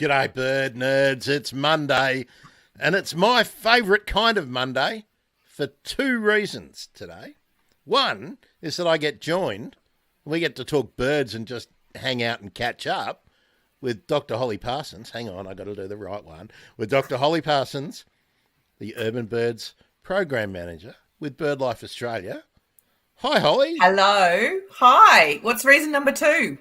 G'day, bird nerds. It's Monday, and it's my favourite kind of Monday for two reasons today. One is that I get joined. We get to talk birds and just hang out and catch up with Dr. Holly Parsons. Hang on, I got to do the right one. With Dr. Holly Parsons, the Urban Birds Program Manager with Birdlife Australia. Hi, Holly. Hello. Hi. What's reason number two?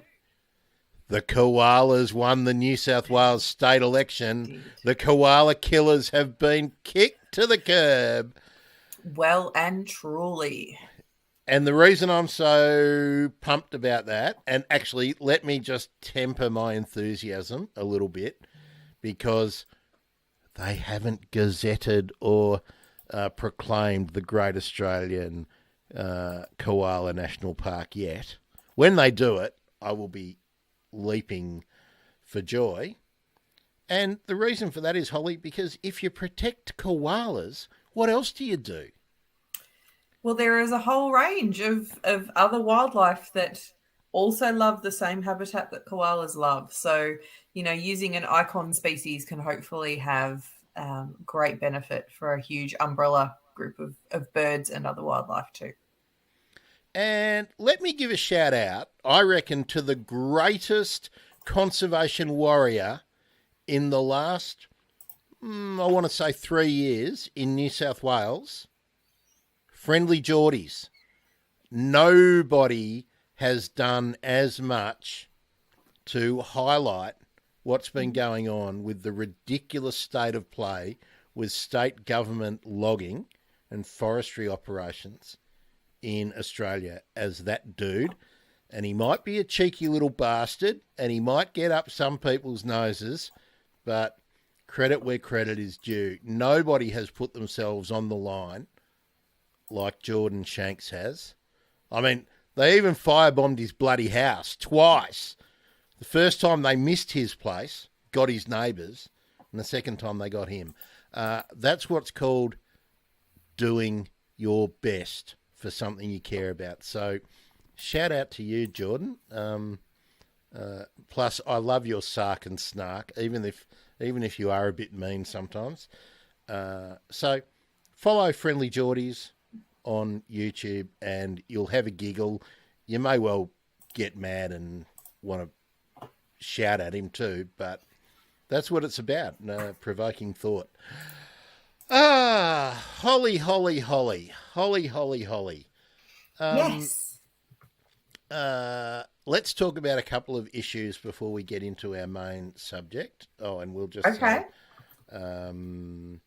The koalas won the New South Wales state election. Indeed. The koala killers have been kicked to the curb. Well and truly. And the reason I'm so pumped about that, and actually let me just temper my enthusiasm a little bit, because they haven't gazetted or proclaimed the Great Australian Koala National Park yet. When they do it, I will be leaping for joy. And the reason for that is, Holly, because if you protect koalas, what else do you do? Well, there is a whole range of other wildlife that also love the same habitat that koalas love. So, using an icon species can hopefully have great benefit for a huge umbrella group of birds and other wildlife too. And let me give a shout out, I reckon, to the greatest conservation warrior in the last, I want to say 3 years in New South Wales, Friendly Geordies. Nobody has done as much to highlight what's been going on with the ridiculous state of play with state government logging and forestry operations in Australia as that dude. And he might be a cheeky little bastard and he might get up some people's noses, but credit where credit is due. Nobody has put themselves on the line like Jordan Shanks has. I mean, they even firebombed his bloody house twice. The first time they missed his place, got his neighbours, and the second time they got him. That's what's called doing your best for something you care about. So shout out to you, Jordan. Plus, I love your sark and snark, even if you are a bit mean sometimes. So follow Friendly Geordies on YouTube and you'll have a giggle. You may well get mad and want to shout at him too, but that's what it's about, provoking thought. Holly. Yes. Let's talk about a couple of issues before we get into our main subject. Oh, and we'll just Okay. and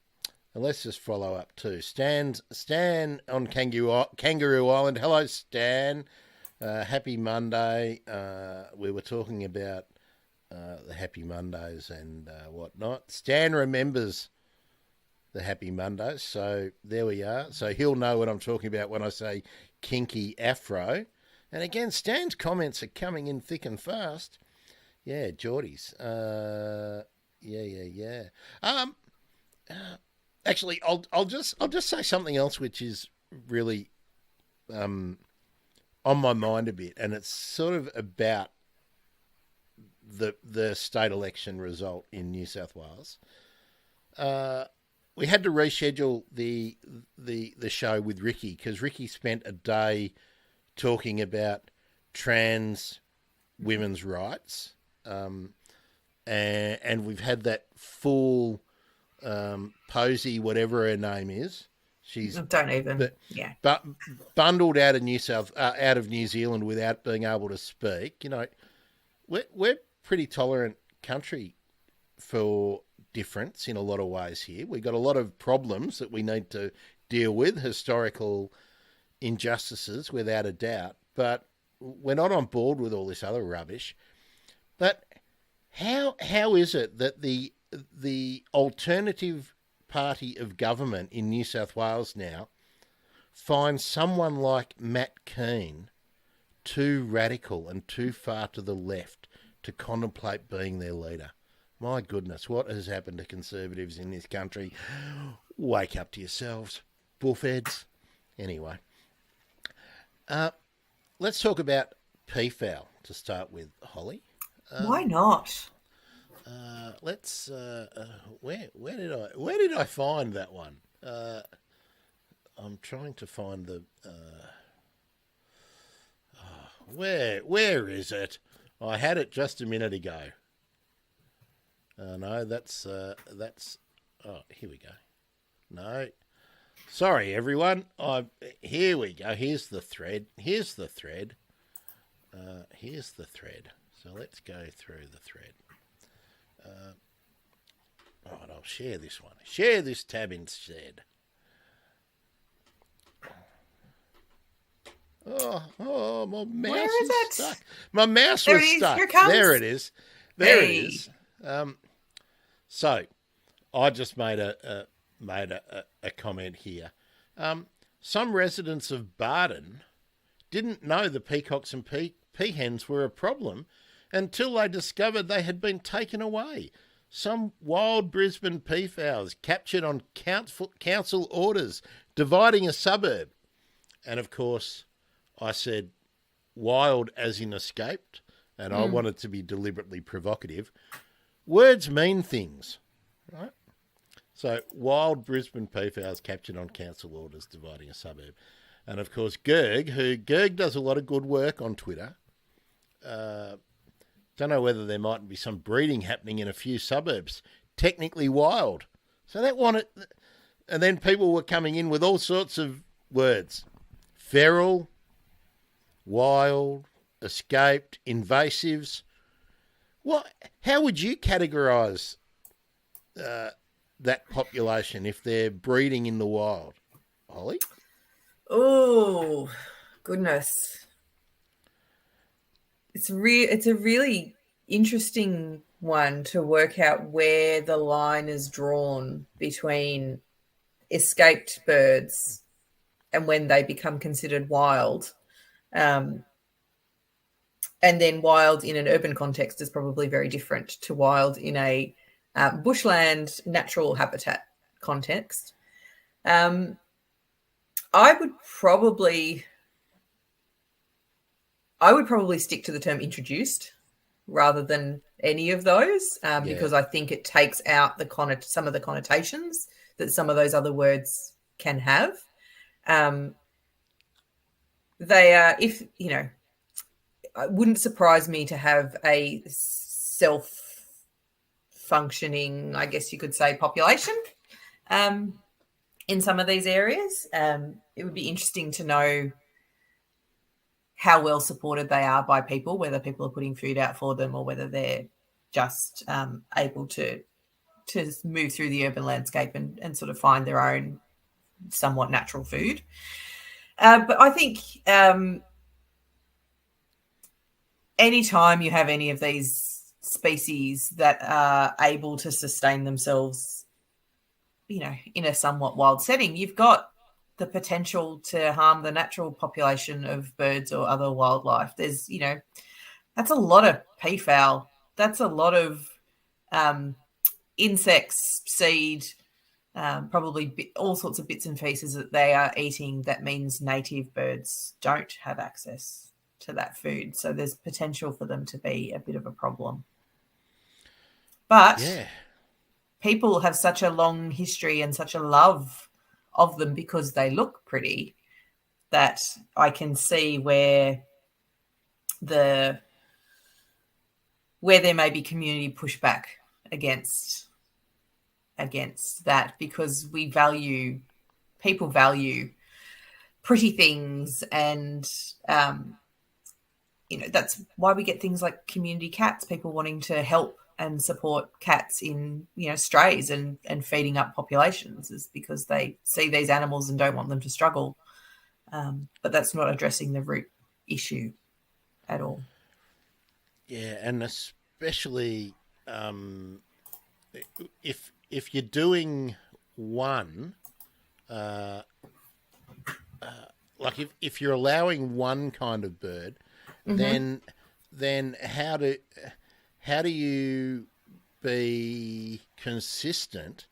let's just follow up too. Stan on Kangaroo Island. Hello, Stan. Happy Monday. We were talking about the Happy Mondays and whatnot. Stan remembers the Happy Mondays, so there we are. So he'll know what I'm talking about when I say kinky afro. And again, Stan's comments are coming in thick and fast. Yeah, Geordies. Yeah. Actually, I'll just say something else which is really on my mind a bit, and it's sort of about the state election result in New South Wales. We had to reschedule the show with Ricky because Ricky spent a day talking about trans women's rights, and we've had that full Posey, whatever her name is. She's don't even. But bundled out of New Zealand without being able to speak. We're pretty tolerant country for difference in a lot of ways here. We've got a lot of problems that we need to deal with, historical injustices without a doubt, but we're not on board with all this other rubbish. But how is it that the alternative party of government in New South Wales now finds someone like Matt Keane too radical and too far to the left to contemplate being their leader? My goodness, what has happened to Conservatives in this country? Wake up to yourselves, bullfeds. Anyway, let's talk about peafowl to start with, Holly. Why not? let's. Where did I find that one? I'm trying to find the. Where is it? I had it just a minute ago. No, that's. Oh, here we go. No, sorry everyone. Here we go. Here's the thread. Here's the thread. So let's go through the thread. Right, I'll share this one. Share this tab instead. Oh, my mouse is stuck. My mouse was stuck. Here it comes. There it is. There it is. So, I just made a comment here. Some residents of Barden didn't know the peacocks and peahens were a problem until they discovered they had been taken away. Some wild Brisbane peafowls captured on council orders, dividing a suburb. And of course, I said wild as in escaped, and I wanted to be deliberately provocative. Words mean things, right? So, wild Brisbane peafowls captured on council orders, dividing a suburb. And of course, Gerg does a lot of good work on Twitter. Don't know whether there might be some breeding happening in a few suburbs. Technically wild. So that wanted, and then people were coming in with all sorts of words. Feral, wild, escaped, invasives. How would you categorise that population if they're breeding in the wild? Holly? Oh, goodness. It's a really interesting one to work out where the line is drawn between escaped birds and when they become considered wild. And then wild in an urban context is probably very different to wild in a bushland natural habitat context. I would probably stick to the term introduced rather than any of those because I think it takes out some of the connotations that some of those other words can have. They are, it wouldn't surprise me to have a self-functioning, I guess you could say, population in some of these areas. It would be interesting to know how well supported they are by people, whether people are putting food out for them or whether they're just able to move through the urban landscape and sort of find their own somewhat natural food. But I think anytime you have any of these species that are able to sustain themselves, in a somewhat wild setting, you've got the potential to harm the natural population of birds or other wildlife. There's, that's a lot of peafowl. That's a lot of insects, seed, probably all sorts of bits and pieces that they are eating. That means native birds don't have access to that food. So there's potential for them to be a bit of a problem. But people have such a long history and such a love of them because they look pretty that I can see where there may be community pushback against that, because people value pretty things, and that's why we get things like community cats, people wanting to help and support cats in strays and feeding up populations, is because they see these animals and don't want them to struggle, but that's not addressing the root issue at all. And especially if you're doing one, like if you're allowing one kind of bird, then how do you be consistent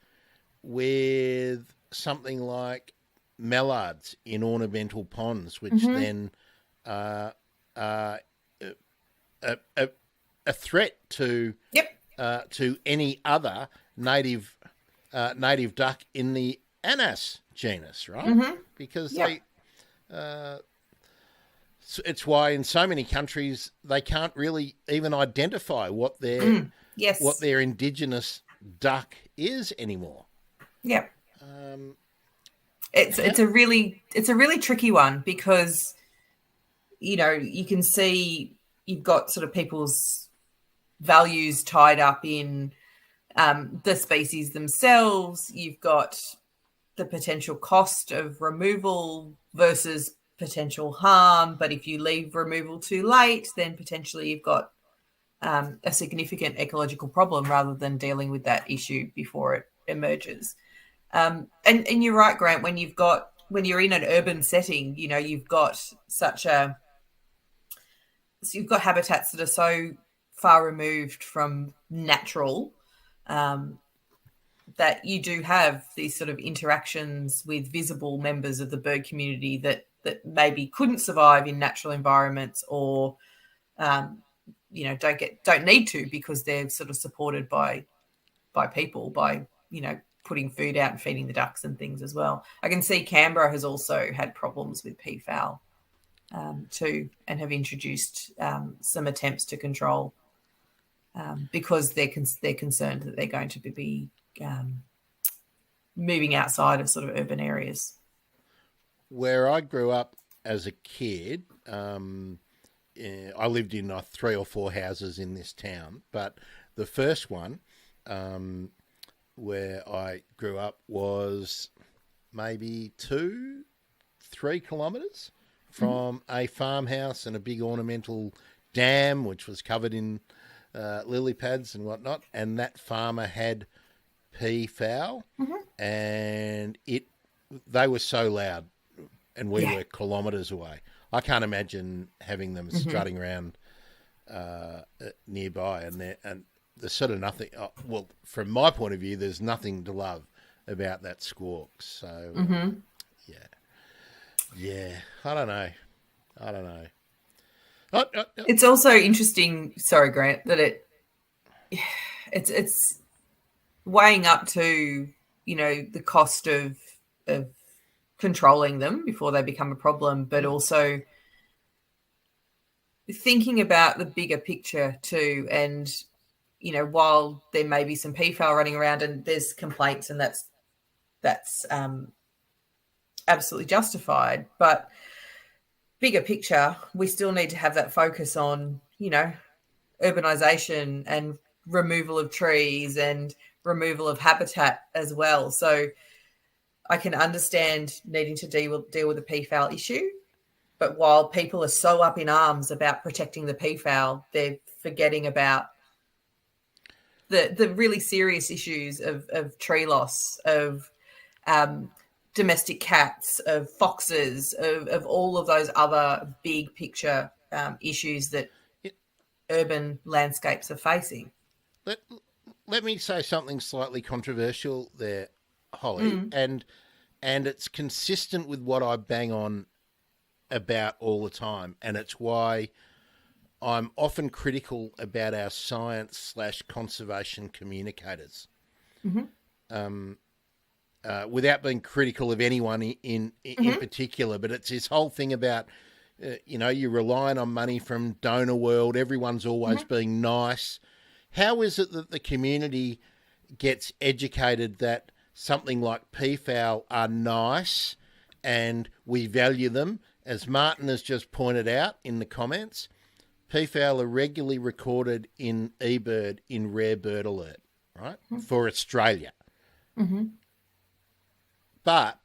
with something like mallards in ornamental ponds, which then are a threat to to any other native duck in the Anas genus, right? Mm-hmm. Because Yep. it's why in so many countries they can't really even identify what their indigenous duck is anymore. Yep. It's a really tricky one because, you know, you can see you've got sort of people's values tied up in the species themselves. You've got the potential cost of removal versus potential harm. But if you leave removal too late, then potentially you've got a significant ecological problem rather than dealing with that issue before it emerges. And you're right, Grant, when you're in an urban setting, you know, you've got habitats that are so far removed from natural that you do have these sort of interactions with visible members of the bird community that maybe couldn't survive in natural environments or you know, don't need to because they're sort of supported by people, by, you know, putting food out and feeding the ducks and things as well. I can see Canberra has also had problems with peafowl too, and have introduced some attempts to control because they're concerned that they're going to be moving outside of sort of urban areas. Where I grew up as a kid, I lived in 3 or 4 houses in this town, but the first one where I grew up was maybe 2-3 kilometres from a farmhouse and a big ornamental dam, which was covered in lily pads and whatnot. And that farmer had peafowl, and they were so loud, and we were kilometres away. I can't imagine having them strutting around nearby, and there's sort of nothing. Well, from my point of view, there's nothing to love about that squawk. So, yeah. I don't know. It's also interesting. Sorry, Grant, that it's weighing up to, you know, the cost of controlling them before they become a problem, but also thinking about the bigger picture too. And, you know, while there may be some peafowl running around and there's complaints, and that's absolutely justified, but bigger picture, we still need to have that focus on, you know, urbanization and removal of trees and removal of habitat as well. So I can understand needing to deal with the peafowl issue, but while people are so up in arms about protecting the peafowl, they're forgetting about the really serious issues of tree loss, of domestic cats, of foxes, of all of those other big picture issues that urban landscapes are facing. Let me say something slightly controversial there, Holly, and it's consistent with what I bang on about all the time, and it's why I'm often critical about our science/conservation communicators. Without being critical of anyone in particular, but it's this whole thing about, you know, you're relying on money from donor world. Everyone's always being nice. How is it that the community gets educated that something like peafowl are nice and we value them? As Martin has just pointed out in the comments, peafowl are regularly recorded in eBird in Rare Bird Alert, right, for Australia. But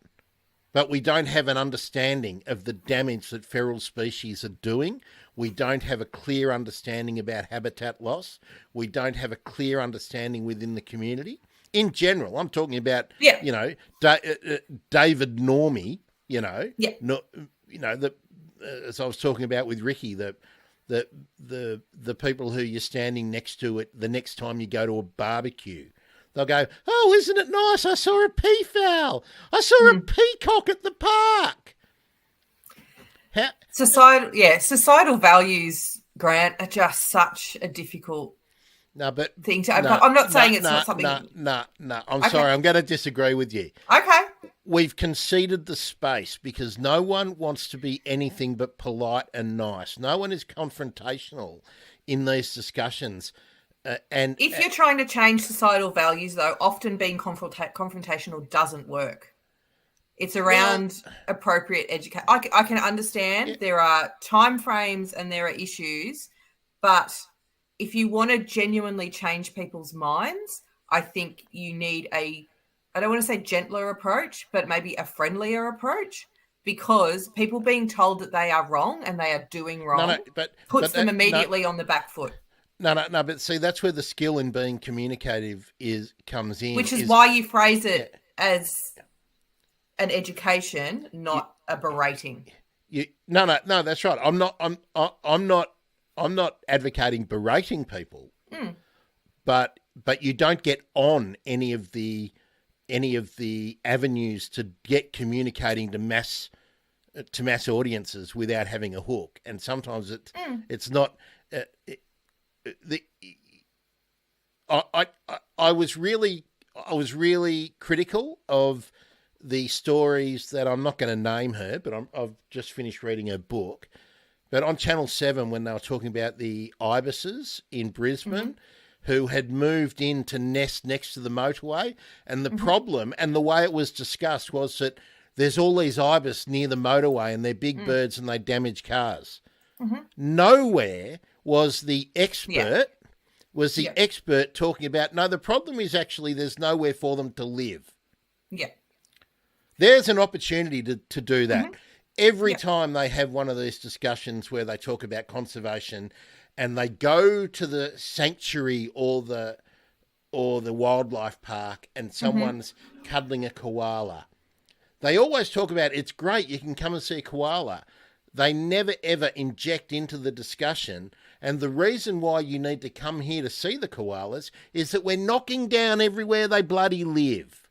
we don't have an understanding of the damage that feral species are doing. We don't have a clear understanding about habitat loss. We don't have a clear understanding within the community. In general, I'm talking about, you know, David Normie, you know, as I was talking about with Ricky, the people who you're standing next to it the next time you go to a barbecue. They'll go, oh, isn't it nice? I saw a peafowl. I saw a peacock at the park. Societal values, Grant, are just such a difficult No, but thing to overcome. I'm not saying it's no, not something. No. I'm sorry. I'm going to disagree with you. Okay. We've conceded the space because no one wants to be anything but polite and nice. No one is confrontational in these discussions. And if you're trying to change societal values, though, often being confrontational doesn't work. It's around appropriate education. I can understand there are time frames and there are issues, but if you want to genuinely change people's minds, I think you need I don't want to say gentler approach, but maybe a friendlier approach, because people being told that they are wrong and they are doing wrong puts them immediately on the back foot. No, but see, that's where the skill in being communicative comes in. Which is why you phrase it as an education, not a berating. No, that's right. I'm not advocating berating people, but you don't get on any of the avenues to get communicating to mass audiences without having a hook, and sometimes it's not. I was really critical of the stories that I'm not going to name her, but I've just finished reading her book. But on Channel 7, when they were talking about the ibises in Brisbane who had moved in to nest next to the motorway, and the problem and the way it was discussed was that there's all these ibis near the motorway and they're big birds and they damage cars. Nowhere was the expert expert talking about, no, the problem is actually there's nowhere for them to live. Yeah. There's an opportunity to do that. Every time they have one of these discussions where they talk about conservation and they go to the sanctuary or the wildlife park and someone's cuddling a koala, they always talk about, it's great, you can come and see a koala. They never, ever inject into the discussion. And the reason why you need to come here to see the koalas is that we're knocking down everywhere they bloody live.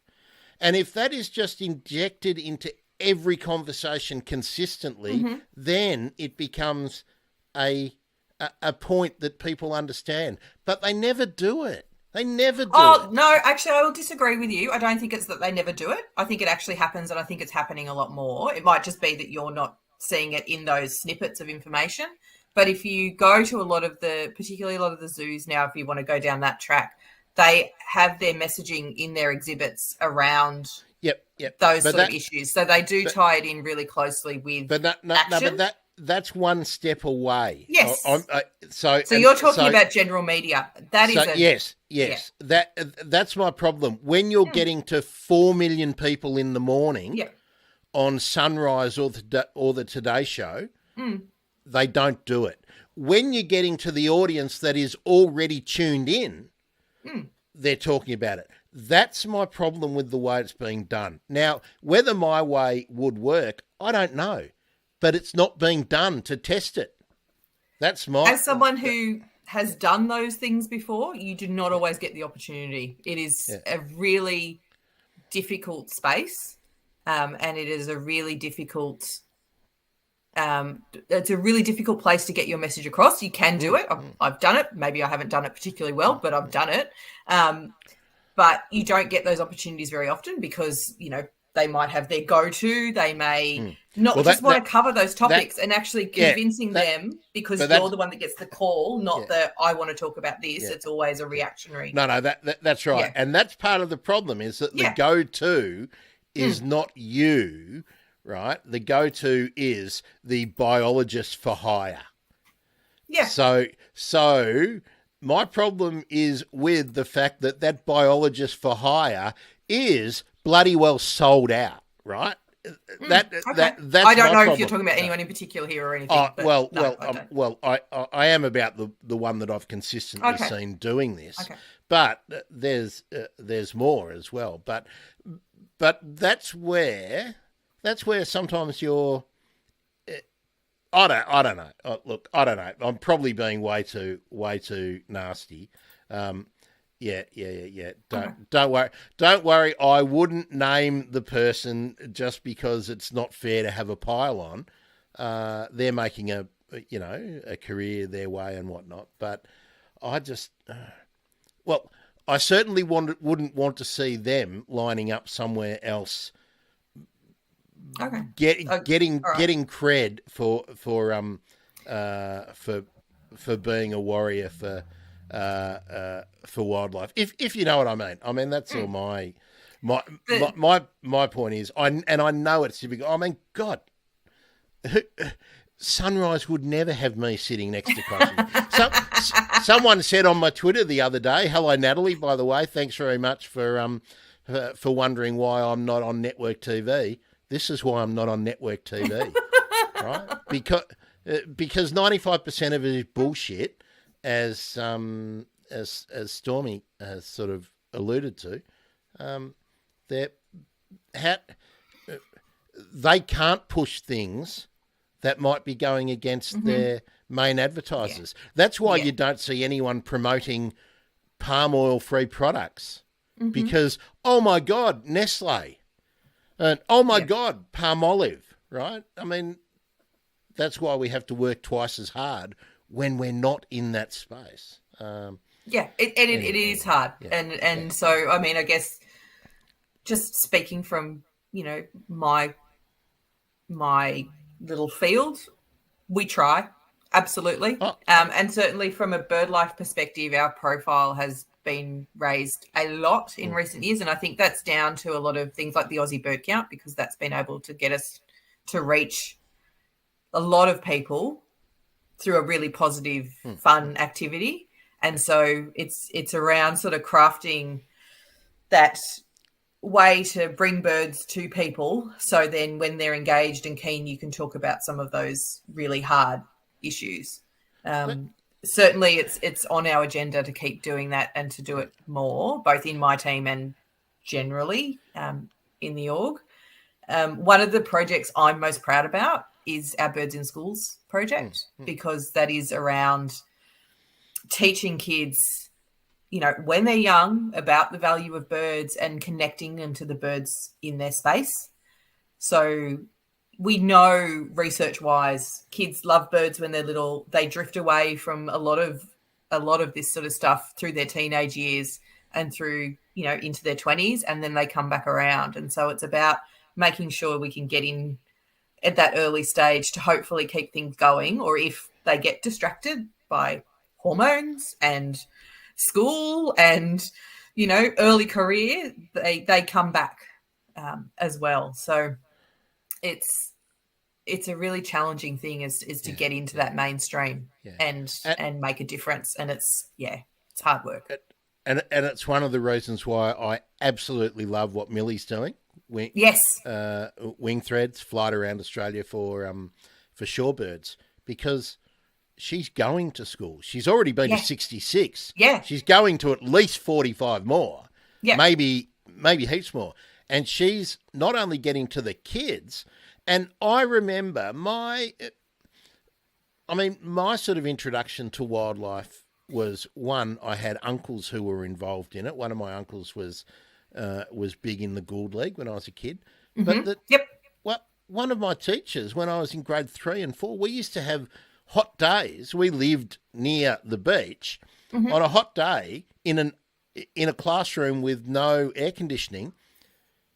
And if that is just injected into every conversation consistently, then it becomes a point that people understand. But they never do it. They never do it. Oh, no, actually, I will disagree with you. I don't think it's that they never do it. I think it actually happens, and I think it's happening a lot more. It might just be that you're not seeing it in those snippets of information. But if you go to particularly a lot of the zoos now, if you want to go down that track, they have their messaging in their exhibits around those sort of issues. So they do tie it in really closely with action. But that's one step away. Yes. So you're talking about general media. Yes. That's my problem. When you're getting to 4 million people in the morning on Sunrise or the Today Show, they don't do it. When you're getting to the audience that is already tuned in, they're talking about it. That's my problem with the way it's being done. Now, whether my way would work, I don't know. But it's not being done to test it. That's my... As someone who has done those things before, you do not always get the opportunity. It is a really difficult space, and it is a really difficult... it's a really difficult place to get your message across. You can do it. I've done it. Maybe I haven't done it particularly well, but I've done it. But you don't get those opportunities very often because, they might have their go-to. They may want to cover those topics and actually convincing them because you're the one that gets the call, not the I want to talk about this. It's always a reactionary. No, that's right. Yeah. And that's part of the problem is that the go-to is not you, right? The go-to is the biologist for hire. Yeah. So my problem is with the fact that biologist for hire is bloody well sold out, right? That's I don't know problem. If you're talking about anyone in particular here or anything. I am about the one that I've consistently seen doing this. Okay. But there's more as well. But that's where sometimes you're. I don't know. Look, I don't know. I'm probably being way too nasty. Yeah. Don't worry. Don't worry. I wouldn't name the person just because it's not fair to have a pile on. They're making a career their way and whatnot. But I just, Well, I certainly wouldn't want to see them lining up somewhere else, Okay. getting all right. getting cred for being a warrior for wildlife. If you know what I mean. I mean that's all my point is. I know it's difficult. I mean, God, Sunrise would never have me sitting next to Crossy. Someone said on my Twitter the other day, hello Natalie, by the way, thanks very much for wondering why I'm not on network TV. This is why I'm not on network TV, right? Because 95% of it is bullshit, as Stormy has sort of alluded to. They can't push things that might be going against their main advertisers. Yeah. That's why you don't see anyone promoting palm oil-free products because, oh my God, Nestle, and oh my God, Palmolive, right? I mean, that's why we have to work twice as hard when we're not in that space. It is hard. Yeah. So, I mean, I guess just speaking from, my little field, we try, absolutely. And certainly from a BirdLife perspective, our profile has been raised a lot in recent years. And I think that's down to a lot of things like the Aussie bird count, because that's been able to get us to reach a lot of people through a really positive, fun activity. And so it's around sort of crafting that way to bring birds to people. So then when they're engaged and keen, you can talk about some of those really hard issues. Certainly it's on our agenda to keep doing that and to do it more, both in my team and generally in the org. One of the projects I'm most proud about is our Birds in Schools project, because that is around teaching kids, when they're young, about the value of birds and connecting them to the birds in their space. So we know research-wise, kids love birds when they're little. They drift away from a lot of this sort of stuff through their teenage years and through, into their 20s, and then they come back around. And so it's about making sure we can get in at that early stage to hopefully keep things going, or if they get distracted by hormones and school and, early career, they come back as well. So it's a really challenging thing is to get into that mainstream and make a difference. And it's hard work. And it's one of the reasons why I absolutely love what Millie's doing. Wing threads, flight around Australia for shorebirds, because she's going to school. She's already been to 66. Yeah. She's going to at least 45 more. Yeah. Maybe heaps more. And she's not only getting to the kids, and I remember my sort of introduction to wildlife was, one, I had uncles who were involved in it. One of my uncles was big in the Gould League when I was a kid. But one of my teachers, when I was in grade 3 and 4, we used to have hot days. We lived near the beach. On a hot day in a classroom with no air conditioning,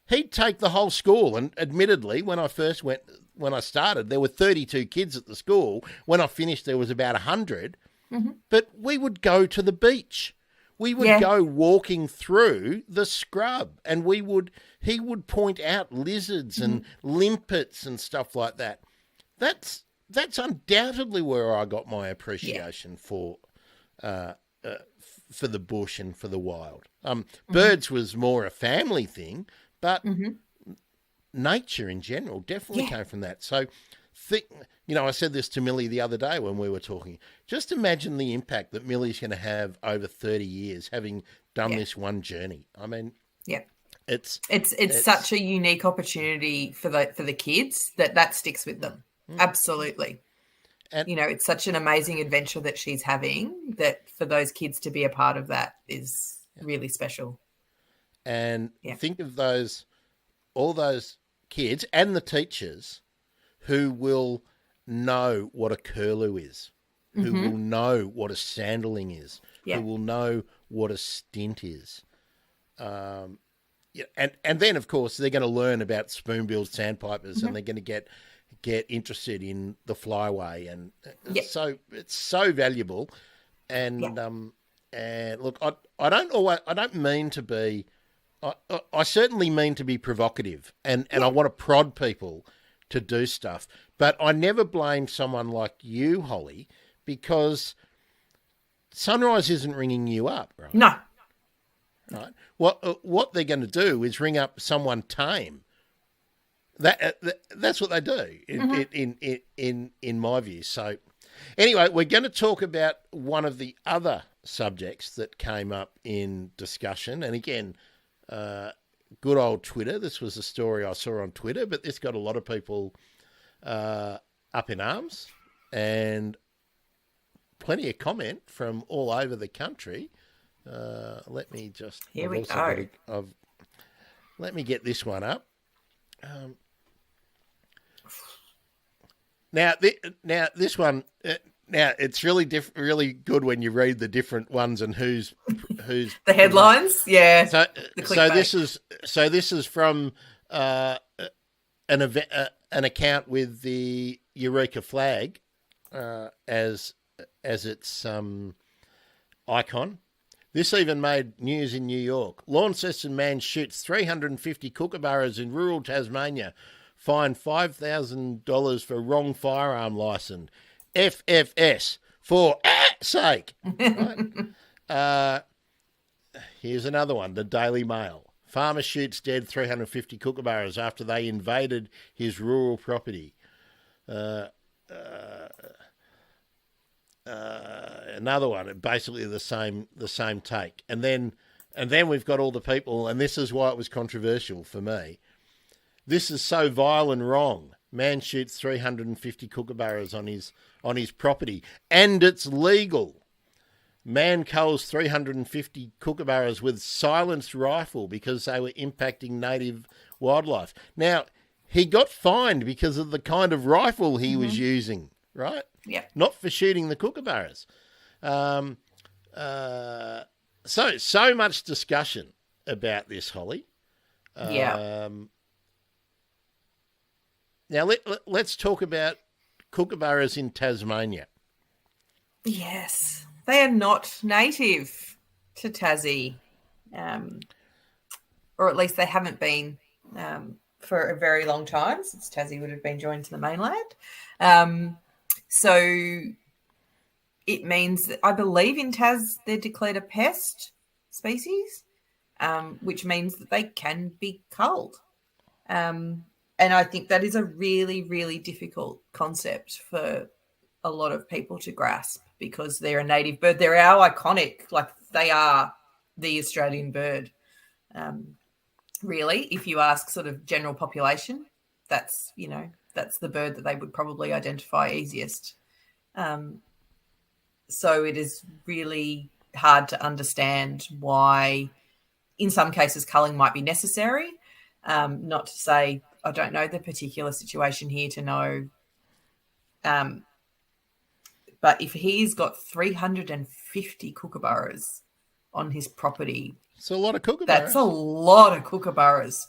he'd take the whole school. And admittedly, when I started, there were 32 kids at the school. When I finished, there was about 100. But we would go to the beach. We would go walking through the scrub, and he would point out lizards and limpets and stuff like that. That's undoubtedly where I got my appreciation for the bush and for the wild. Birds was more a family thing, but nature in general definitely came from that. So, I said this to Millie the other day when we were talking. Just imagine the impact that Millie's going to have over 30 years, having done this one journey. I mean, it's such a unique opportunity for the kids that sticks with them. Absolutely. And it's such an amazing adventure that she's having, that for those kids to be a part of that is really special. And think of all those kids and the teachers who will know what a curlew is, who will know what a sanderling is, who will know what a stint is. Yeah, and then of course they're going to learn about spoonbill sandpipers, and they're going to get interested in the flyway, and so it's so valuable. And and look, I don't mean to be, I certainly mean to be provocative, and I want to prod people to do stuff, but I never blame someone like you, Holly, because Sunrise isn't ringing you up, right? No. Right. What they're going to do is ring up someone tame. That's what they do in my view. So anyway, we're going to talk about one of the other subjects that came up in discussion, and again, good old Twitter. This was a story I saw on Twitter, but this got a lot of people up in arms, and plenty of comment from all over the country. Let me just... Here we go. Let me get this one up. Now this one... now, it's really really good when you read the different ones and who's the headlines. Yeah. So this is from an account with the Eureka flag as its icon. This even made news in New York. Launceston man shoots 350 kookaburras in rural Tasmania. Fined $5,000 for wrong firearm license. FFS for sake. Right? Here's another one. The Daily Mail. Farmer shoots dead 350 kookaburras after they invaded his rural property. Another one, basically the same take, and then we've got all the people, and this is why it was controversial for me. This is so vile and wrong. Man shoots 350 kookaburras on his property, and it's legal. Man culls 350 kookaburras with silenced rifle because they were impacting native wildlife. Now, he got fined because of the kind of rifle he was using, right? Yeah. Not for shooting the kookaburras. So much discussion about this, Holly. Now let's talk about kookaburras in Tasmania. Yes, they are not native to Tassie, or at least they haven't been for a very long time, since Tassie would have been joined to the mainland. So it means that I believe in Tas they're declared a pest species, which means that they can be culled. And I think that is a really, really difficult concept for a lot of people to grasp, because they're a native bird. They're our iconic, like they are the Australian bird. Really, if you ask sort of general population, that's the bird that they would probably identify easiest. So it is really hard to understand why, in some cases, culling might be necessary. Not to say I don't know the particular situation here to know. But if he's got 350 kookaburras on his property, it's a lot of kookaburras. That's a lot of kookaburras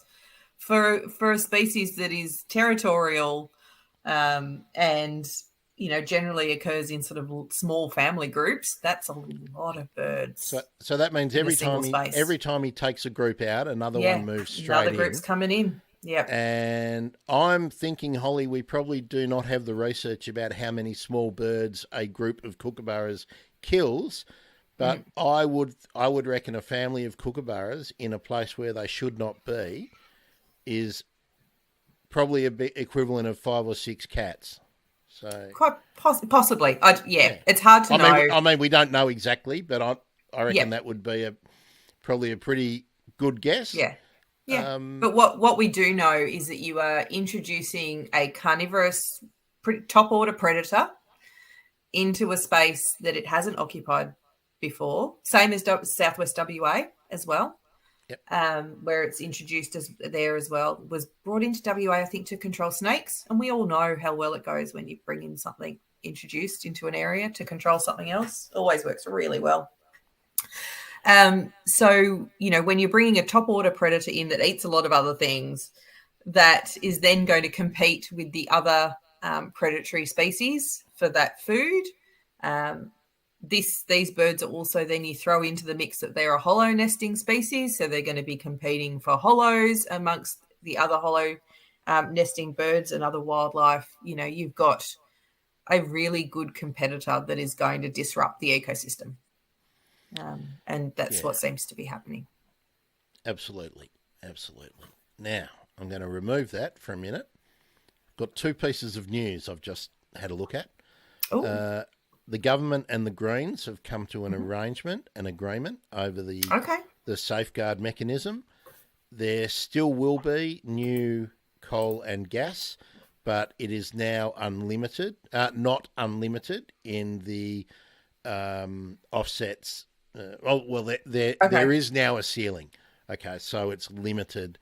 for a species that is territorial, and generally occurs in sort of small family groups. That's a lot of birds. So that means every time he takes a group out, another one moves straight in. Another group's coming in. Yeah. And I'm thinking, Holly, we probably do not have the research about how many small birds a group of kookaburras kills, but I would reckon a family of kookaburras in a place where they should not be is probably a bit equivalent of 5 or 6 cats. So quite possibly. It's hard to know. I mean, we don't know exactly, but I reckon that would be probably a pretty good guess. Yeah. Yeah, but what we do know is that you are introducing a carnivorous top-order predator into a space that it hasn't occupied before, same as Southwest WA as well, where it's introduced there as well. Was brought into WA, I think, to control snakes, and we all know how well it goes when you bring in something introduced into an area to control something else. Always works really well. So, when you're bringing a top order predator in that eats a lot of other things, that is then going to compete with the other predatory species for that food. These birds are also, then you throw into the mix that they're a hollow nesting species, so they're going to be competing for hollows amongst the other hollow nesting birds and other wildlife. You've got a really good competitor that is going to disrupt the ecosystem. And that's what seems to be happening. Absolutely. Now, I'm going to remove that for a minute. Got two pieces of news I've just had a look at. The government and the Greens have come to an an agreement over the safeguard mechanism. There still will be new coal and gas, but it is now unlimited, not unlimited in the offsets. There is now a ceiling. Okay, so it's limited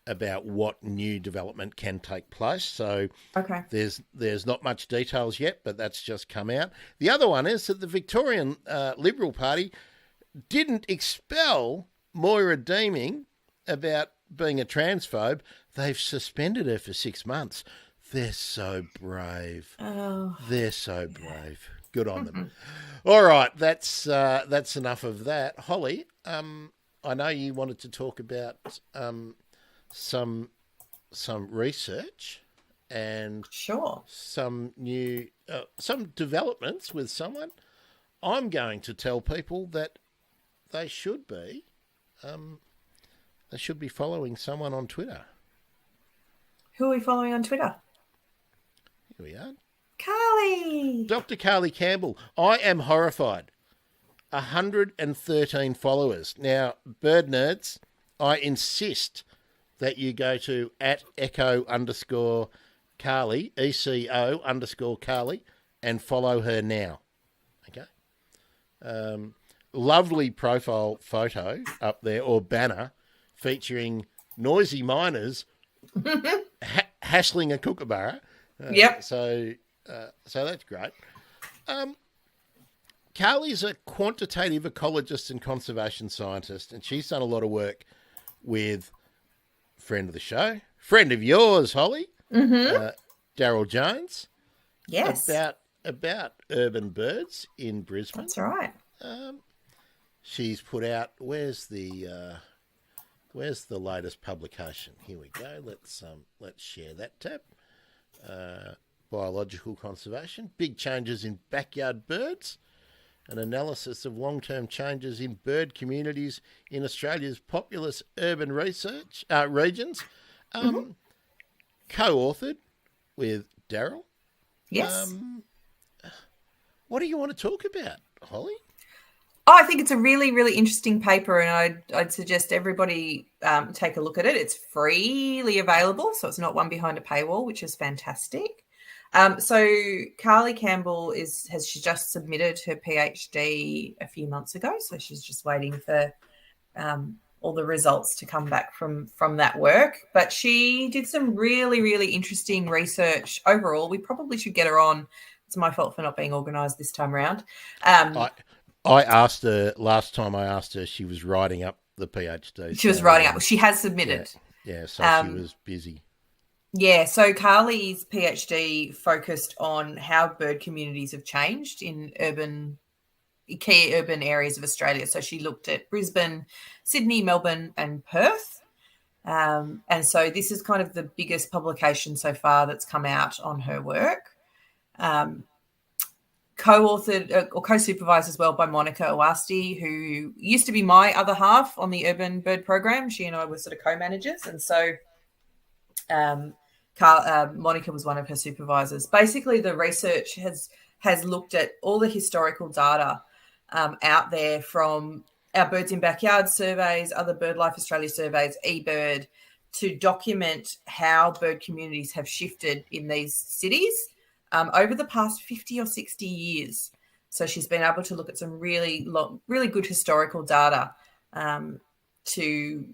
about what new development can take place. So there's not much details yet, but that's just come out. The other one is that the Victorian Liberal Party didn't expel Moira Deeming about being a transphobe. They've suspended her for 6 months. They're so brave. Oh. They're so brave. Good on them. All right, that's enough of that. Holly, I know you wanted to talk about some research and some new some developments with someone. I'm going to tell people that they should be following someone on Twitter. Who are we following on Twitter? Here we are. Carly. Dr. Carly Campbell. I am horrified. 113 followers. Now, bird nerds, I insist that you go to @echo_Carly, ECO_Carly, and follow her now. Okay? Lovely profile photo up there, or banner, featuring noisy miners hassling a kookaburra. Yep. So that's great. Carly's a quantitative ecologist and conservation scientist, and she's done a lot of work with friend of the show, friend of yours, Holly, Daryl Jones. Yes. About urban birds in Brisbane. That's right. She's put out. Where's the latest publication? Here we go. Let's share that tab. Biological conservation, big changes in backyard birds, an analysis of long-term changes in bird communities in Australia's populous urban regions, co-authored with Daryl. Yes. What do you want to talk about, Holly? Oh, I think it's a really, really interesting paper, and I'd suggest everybody take a look at it. It's freely available, so it's not one behind a paywall, which is fantastic. So Carly Campbell has just submitted her PhD a few months ago, so she's just waiting for all the results to come back from that work. But she did some really, really interesting research overall. We probably should get her on. It's my fault for not being organised this time around. I asked her last time. I asked her. She was writing up the PhD. She was writing up. She has submitted. Yeah. So she was busy. Yeah, so Carly's PhD focused on how bird communities have changed in key urban areas of Australia. So she looked at Brisbane, Sydney, Melbourne, and Perth. And so this is kind of the biggest publication so far that's come out on her work. Co-authored or co-supervised as well by Monica Owasti, who used to be my other half on the Urban Bird Program. She and I were sort of co-managers. And so Monica was one of her supervisors. Basically, the research has looked at all the historical data out there from our Birds in Backyard surveys, other Birdlife Australia surveys, eBird, to document how bird communities have shifted in these cities over the past 50 or 60 years. So she's been able to look at some really good historical data to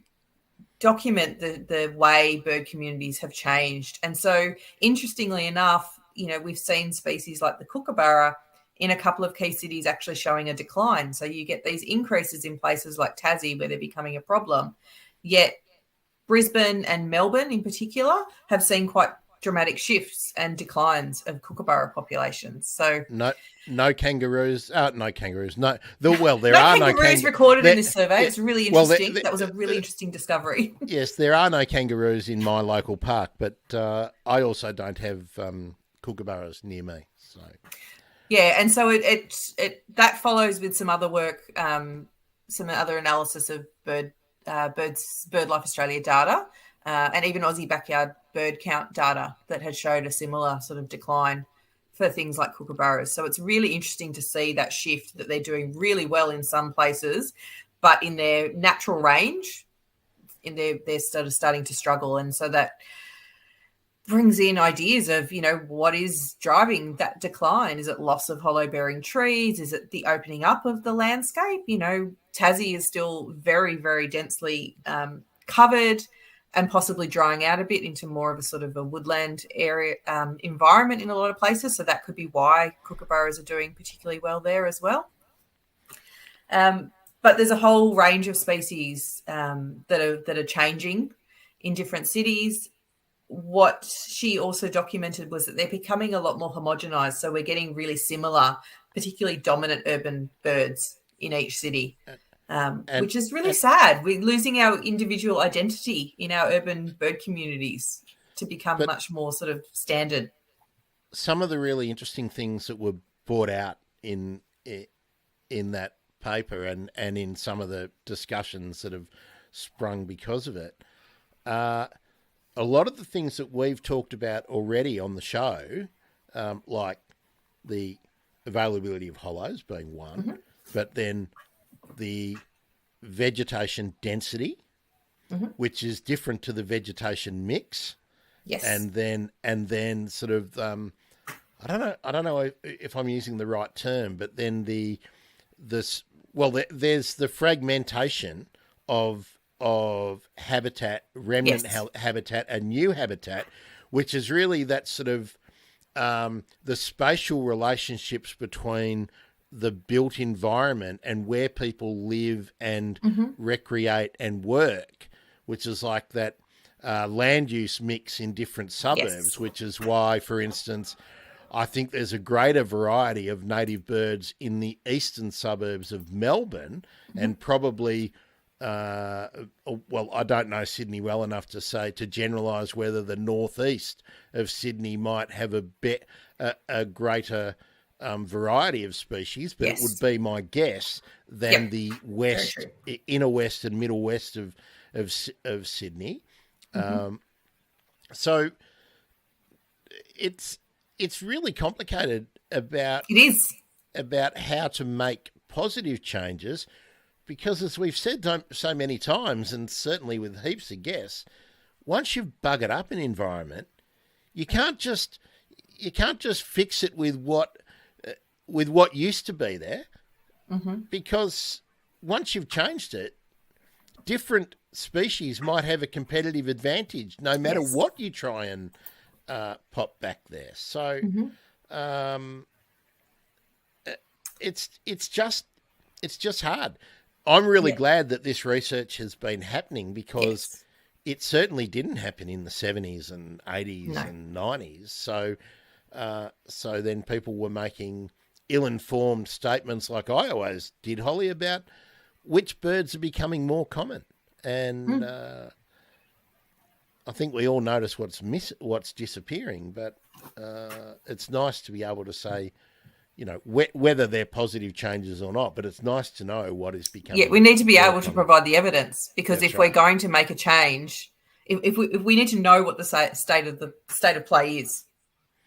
document the way bird communities have changed. And so, interestingly enough, we've seen species like the kookaburra in a couple of key cities actually showing a decline. So you get these increases in places like Tassie where they're becoming a problem. Yet Brisbane and Melbourne in particular have seen quite dramatic shifts and declines of kookaburra populations. So no kangaroos. No kangaroos. No, there no are no kangaroos recorded in this survey. It's really interesting. That was a really interesting discovery. Yes, there are no kangaroos in my local park, but I also don't have kookaburras near me. So yeah, and so it that follows with some other work, some other analysis of Birdlife Australia data, and even Aussie backyard bird count data that had showed a similar sort of decline for things like kookaburras. So it's really interesting to see that shift, that they're doing really well in some places, but in their natural range, they're sort of starting to struggle. And so that brings in ideas of, what is driving that decline? Is it loss of hollow-bearing trees? Is it the opening up of the landscape? Tassie is still very, very densely covered and possibly drying out a bit into more of a sort of a woodland area environment in a lot of places. So that could be why kookaburras are doing particularly well there as well. But there's a whole range of species that are changing in different cities. What she also documented was that they're becoming a lot more homogenized. So we're getting really similar, particularly dominant urban birds in each city, which is really sad. We're losing our individual identity in our urban bird communities to become much more sort of standard. Some of the really interesting things that were brought out in that paper and in some of the discussions that have sprung because of it, a lot of the things that we've talked about already on the show, like the availability of hollows being one, but then the vegetation density, which is different to the vegetation mix. Yes. And then sort of, I don't know if I'm using the right term, but then there's the fragmentation of habitat, remnant habitat and new habitat, which is really that sort of the spatial relationships between the built environment and where people live and recreate and work, which is like that land use mix in different suburbs, which is why, for instance, I think there's a greater variety of native birds in the eastern suburbs of Melbourne and probably I don't know Sydney well enough to generalise whether the northeast of Sydney might have a greater variety of species, but it would be my guess than the west, inner west and middle west of Sydney. So it's really complicated about how to make positive changes. Because as we've said so many times, and certainly with heaps of guests, once you've buggered up an environment, you can't just fix it with what used to be there, because once you've changed it, different species might have a competitive advantage no matter what you try and pop back there. So it's just hard. I'm really glad that this research has been happening because it certainly didn't happen in the 70s and 80s and 90s. So then people were making ill-informed statements like I always did, Holly, about which birds are becoming more common. And I think we all notice what's disappearing, but it's nice to be able to say, whether they're positive changes or not, but it's nice to know what is becoming. Yeah, we need to be able to provide the evidence, because if we're going to make a change, if we need to know what the state of play is,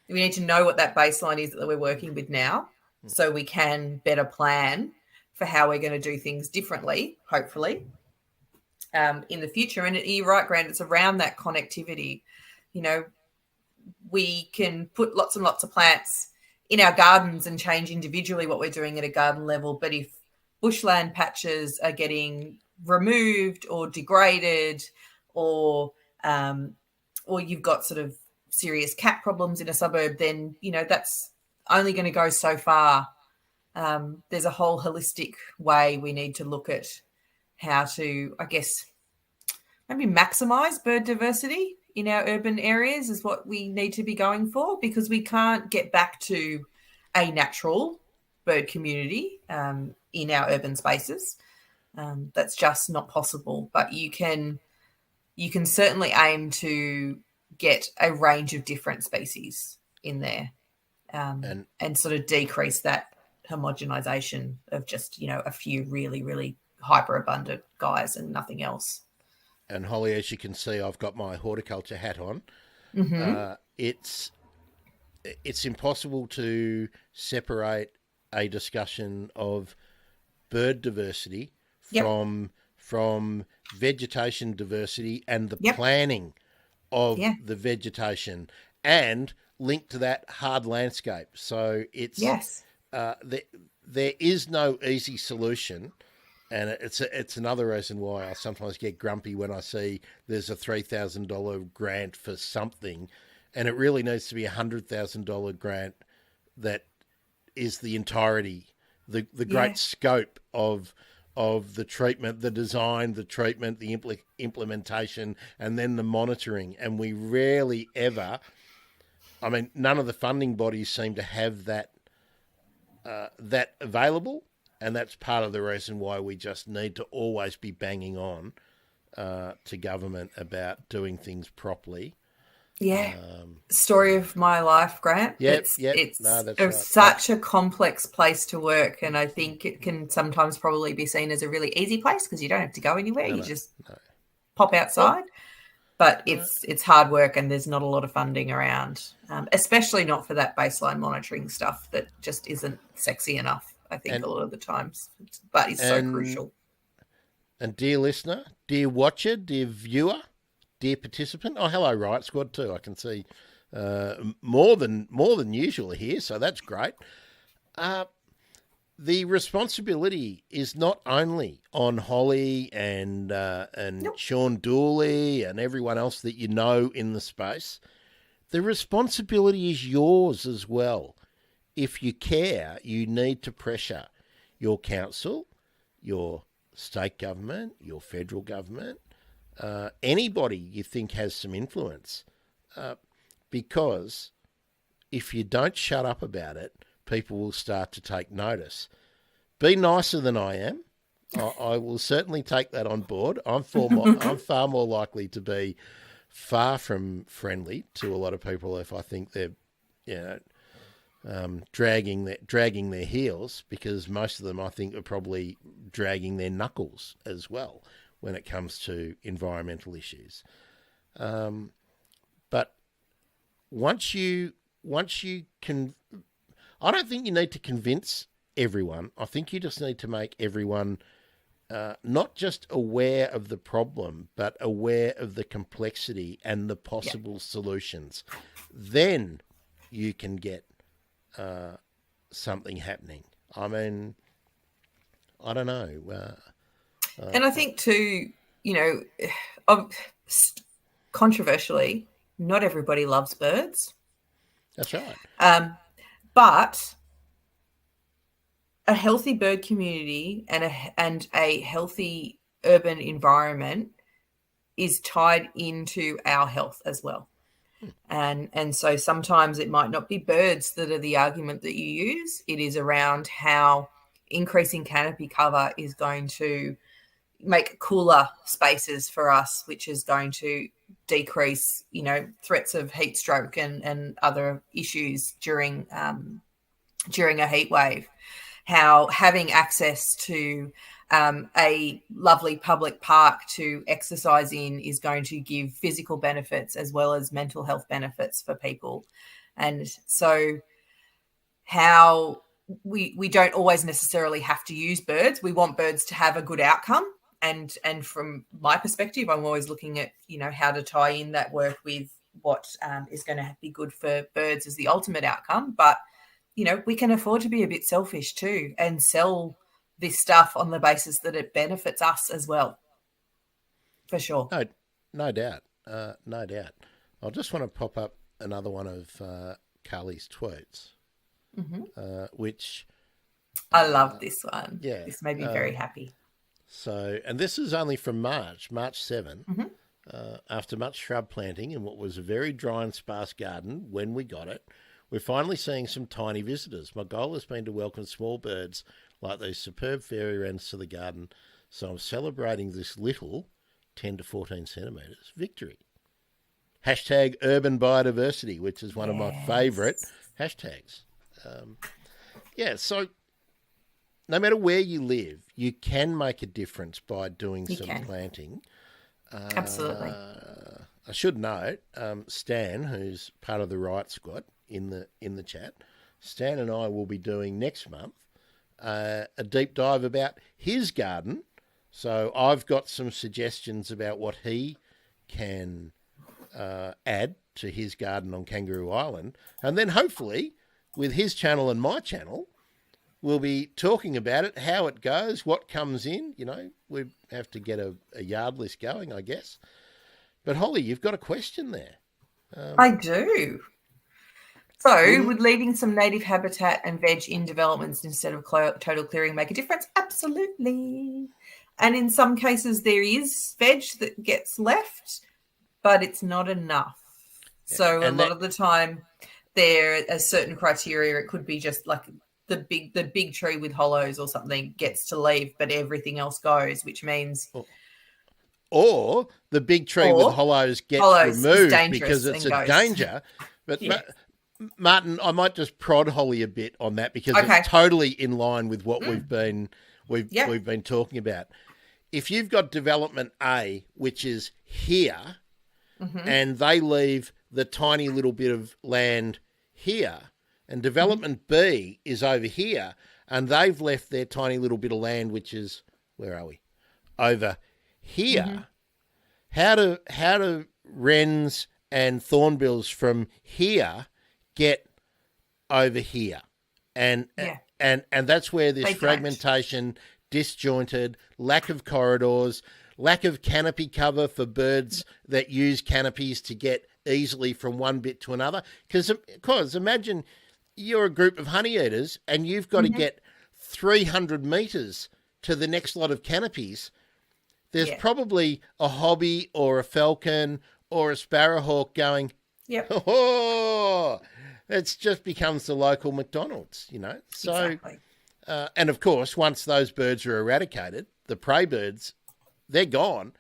we need to know what that baseline is that we're working with now, so we can better plan for how we're going to do things differently, hopefully, in the future. And you're right, Grant, it's around that connectivity. We can put lots and lots of plants in our gardens and change individually what we're doing at a garden level. But if bushland patches are getting removed or degraded, or you've got sort of serious cat problems in a suburb, then, that's only going to go so far there's a whole holistic way we need to look at how to, I guess, maybe maximise bird diversity in our urban areas is what we need to be going for, because we can't get back to a natural bird community in our urban spaces. That's just not possible. But you can certainly aim to get a range of different species in there, and sort of decrease that homogenization of just, a few really, really hyper abundant guys and nothing else. And Holly, as you can see, I've got my horticulture hat on. Mm-hmm. It's impossible to separate a discussion of bird diversity from vegetation diversity and the planning of the vegetation, and linked to that hard landscape. So it's there is no easy solution. And it's another reason why I sometimes get grumpy when I see there's a $3,000 grant for something, and it really needs to be $100,000 grant that is the entirety, the great scope of the treatment, the design, the treatment, the implementation, and then the monitoring. And we rarely ever, I mean, none of the funding bodies seem to have that available. And that's part of the reason why we just need to always be banging on to government about doing things properly. Yeah. Story of my life, Grant. It's such a complex place to work. And I think it can sometimes probably be seen as a really easy place because you don't have to go anywhere. You just pop outside. But it's hard work, and there's not a lot of funding around, especially not for that baseline monitoring stuff that just isn't sexy enough. I think a lot of the times, but it's so crucial. And dear listener, dear watcher, dear viewer, dear participant. Oh, hello, Riot Squad too. I can see more than usual here, so that's great. The responsibility is not only on Holly and Sean Dooley and everyone else that you know in the space. The responsibility is yours as well. If you care, you need to pressure your council, your state government, your federal government, anybody you think has some influence. Because if you don't shut up about it, people will start to take notice. Be nicer than I am. I will certainly take that on board. I'm far more likely to be far from friendly to a lot of people if I think they're, dragging their heels, because most of them I think are probably dragging their knuckles as well when it comes to environmental issues. But once you can, I don't think you need to convince everyone. I think you just need to make everyone not just aware of the problem, but aware of the complexity and the possible solutions. Then you can get something happening. I mean, I don't know. And I think too, controversially, not everybody loves birds. That's right. But a healthy bird community and a healthy urban environment is tied into our health as well. And so sometimes it might not be birds that are the argument that you use. It is around how increasing canopy cover is going to make cooler spaces for us, which is going to decrease, threats of heat stroke and other issues during a heat wave. How having access to a lovely public park to exercise in is going to give physical benefits as well as mental health benefits for people. And so how we don't always necessarily have to use birds. We want birds to have a good outcome. And from my perspective, I'm always looking at, how to tie in that work with what is going to be good for birds as the ultimate outcome. But, we can afford to be a bit selfish too and sell this stuff on the basis that it benefits us as well. For sure. No doubt. No doubt. I just want to pop up another one of Carly's tweets, which I love this one. Yeah. This made me very happy. So, and this is only from March 7, Mm-hmm. after much shrub planting in what was a very dry and sparse garden when we got it. We're finally seeing some tiny visitors. My goal has been to welcome small birds like these superb fairy wrens to the garden, so I'm celebrating this little 10 to 14 centimetres victory. Hashtag urban biodiversity, which is one of my favourite hashtags. So no matter where you live, you can make a difference by doing planting. Absolutely. I should note, Stan, who's part of the Riot Squad in the chat, Stan and I will be doing next month a deep dive about his garden. So I've got some suggestions about what he can add to his garden on Kangaroo Island. And then hopefully with his channel and my channel, we'll be talking about it, how it goes, what comes in. You know, we have to get a yard list going, I guess. But Holly, you've got a question there. I do. So, would leaving some native habitat and veg in developments instead of total clearing make a difference? Absolutely. And in some cases, there is veg that gets left, but it's not enough. Yeah. So a lot of the time, there are certain criteria. It could be just like the big tree with hollows or something gets to leave, but everything else goes, which means... Or the big tree with hollows gets removed because it's a danger. But Martin, I might just prod Holly a bit on that because it's totally in line with what we've been talking about. If you've got development A, which is here, and they leave the tiny little bit of land here, and development B is over here, and they've left their tiny little bit of land, which is, where are we? Over here. How do wrens and thornbills from here get over here? And that's where this fragmentation, disjointed, lack of corridors, lack of canopy cover for birds that use canopies to get easily from one bit to another. Because imagine you're a group of honey eaters and you've got to get 300 metres to the next lot of canopies. There's probably a hobby or a falcon or a sparrowhawk going, oh, it just becomes the local McDonald's, you know. So, and of course, once those birds are eradicated, the prey birds, they're gone.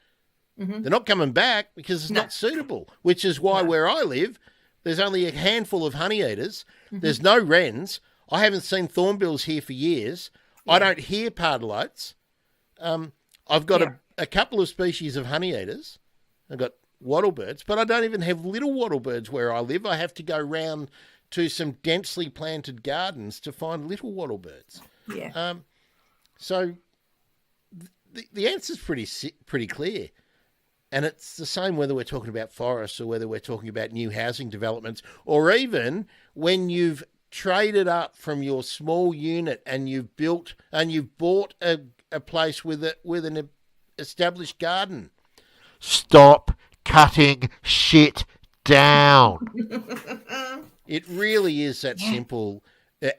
They're not coming back because it's not suitable, which is why where I live, there's only a handful of honey eaters. There's no wrens. I haven't seen thornbills here for years. I don't hear pardalotes. I've got a couple of species of honey eaters. I've got wattlebirds, but I don't even have little wattlebirds where I live. I have to go round to some densely planted gardens to find little wattlebirds. Yeah. So the answer's pretty clear. And it's the same whether we're talking about forests or whether we're talking about new housing developments, or even when you've traded up from your small unit and you've bought a place with an established garden. Stop cutting shit down. It really is that simple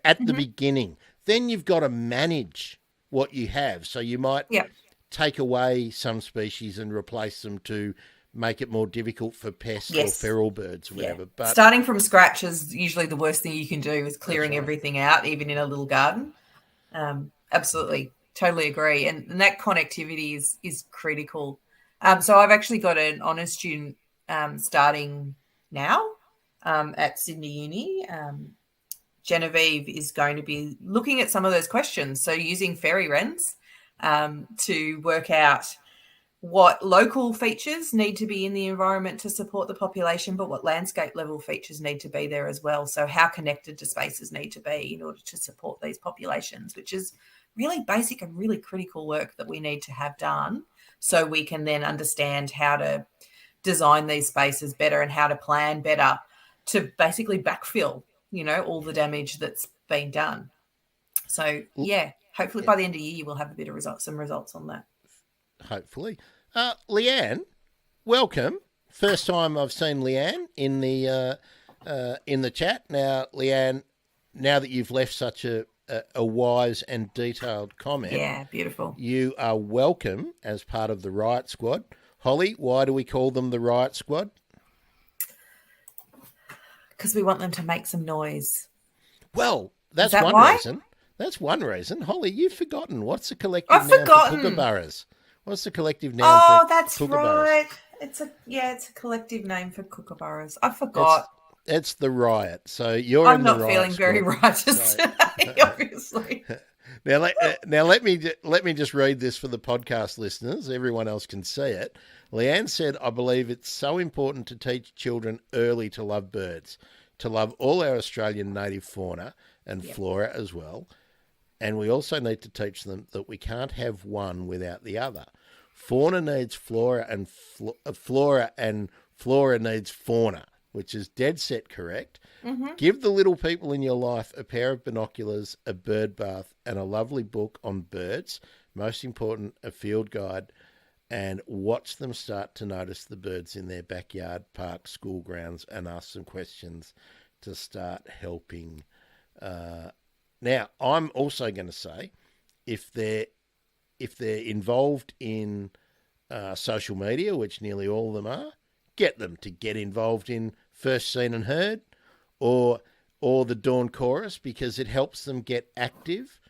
at the beginning. Then you've got to manage what you have. So you might take away some species and replace them to make it more difficult for pests or feral birds or whatever. But starting from scratch is usually the worst thing you can do, is clearing everything out, even in a little garden. Absolutely. Totally agree. And that connectivity is critical. So I've actually got an honours student starting now at Sydney Uni. Genevieve is going to be looking at some of those questions. So using fairy wrens to work out what local features need to be in the environment to support the population, but what landscape level features need to be there as well. So how connected do spaces need to be in order to support these populations, which is really basic and really critical work that we need to have done so we can then understand how to design these spaces better and how to plan better to basically backfill, you know, all the damage that's been done. So, hopefully by the end of the year we'll have a bit of some results on that. Hopefully. Leanne, welcome. First time I've seen Leanne in the chat. Now, Leanne, now that you've left such a a wise and detailed comment. Yeah, beautiful. You are welcome as part of the Riot Squad. Holly, why do we call them the Riot Squad? Because we want them to make some noise. Well, that's that one why? reason. That's one reason. Holly, you've forgotten. What's the collective noun for Kookaburras? What's the collective noun for Oh, that's Kookaburras? right. It's a collective name for Kookaburras. I forgot. It's the riot. So you're I'm in the not riot feeling squad. very righteous today, obviously. Now let me just read this for the podcast listeners. Everyone else can see it. Leanne said, "I believe it's so important to teach children early to love birds, to love all our Australian native fauna and flora as well. And we also need to teach them that we can't have one without the other. Fauna needs flora and flora needs fauna," which is dead set correct. Mm-hmm. Give the little people in your life a pair of binoculars, a bird bath, and a lovely book on birds. Most important, a field guide, and watch them start to notice the birds in their backyard, park, school grounds, and ask some questions to start helping. Now, I'm also going to say, if they're involved in social media, which nearly all of them are, get them to get involved in First Seen and Heard or the Dawn Chorus, because it helps them get active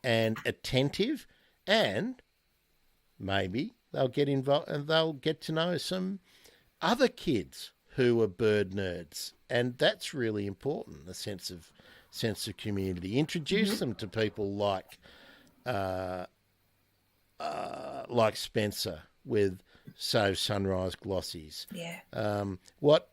and attentive, and maybe they'll get involved and they'll get to know some other kids who are bird nerds, and that's really important. A sense of community. Introduce them to people like Spencer with So Sunrise Glossies. Yeah. What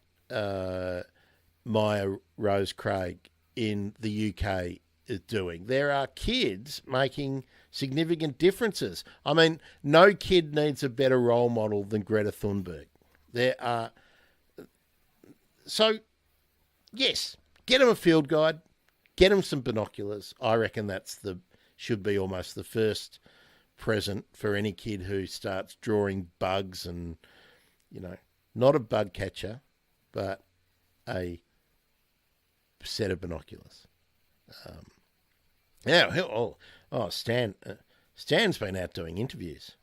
Maya Rose Craig in the UK is doing. There are kids making significant differences. I mean, no kid needs a better role model than Greta Thunberg. There are... So, yes, get them a field guide, get them some binoculars. I reckon should be almost the first present for any kid who starts drawing bugs and, not a bug catcher, but a set of binoculars. Stan's been out doing interviews,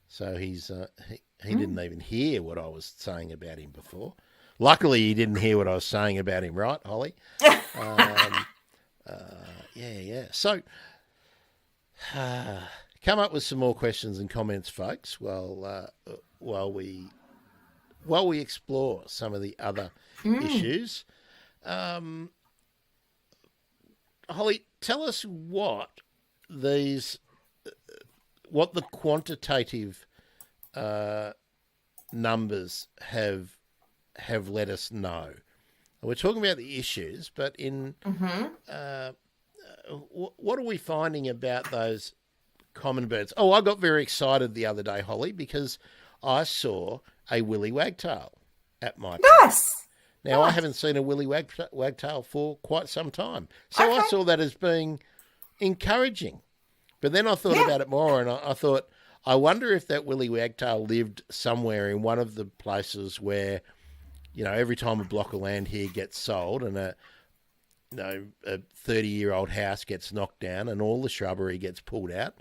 so he didn't even hear what I was saying about him before. Luckily, he didn't hear what I was saying about him, right, Holly? Yeah. So, come up with some more questions and comments, folks, while we explore some of the other issues. Holly, tell us what the quantitative numbers have let us know. We're talking about the issues, but what are we finding about those common birds? Oh, I got very excited the other day, Holly, because I saw a willy wagtail at my place. Nice. Now, I haven't seen a willy wagtail for quite some time. So I saw that as being encouraging. But then I thought about it more, and I thought, I wonder if that willy wagtail lived somewhere in one of the places where, every time a block of land here gets sold and a 30-year-old house gets knocked down and all the shrubbery gets pulled out.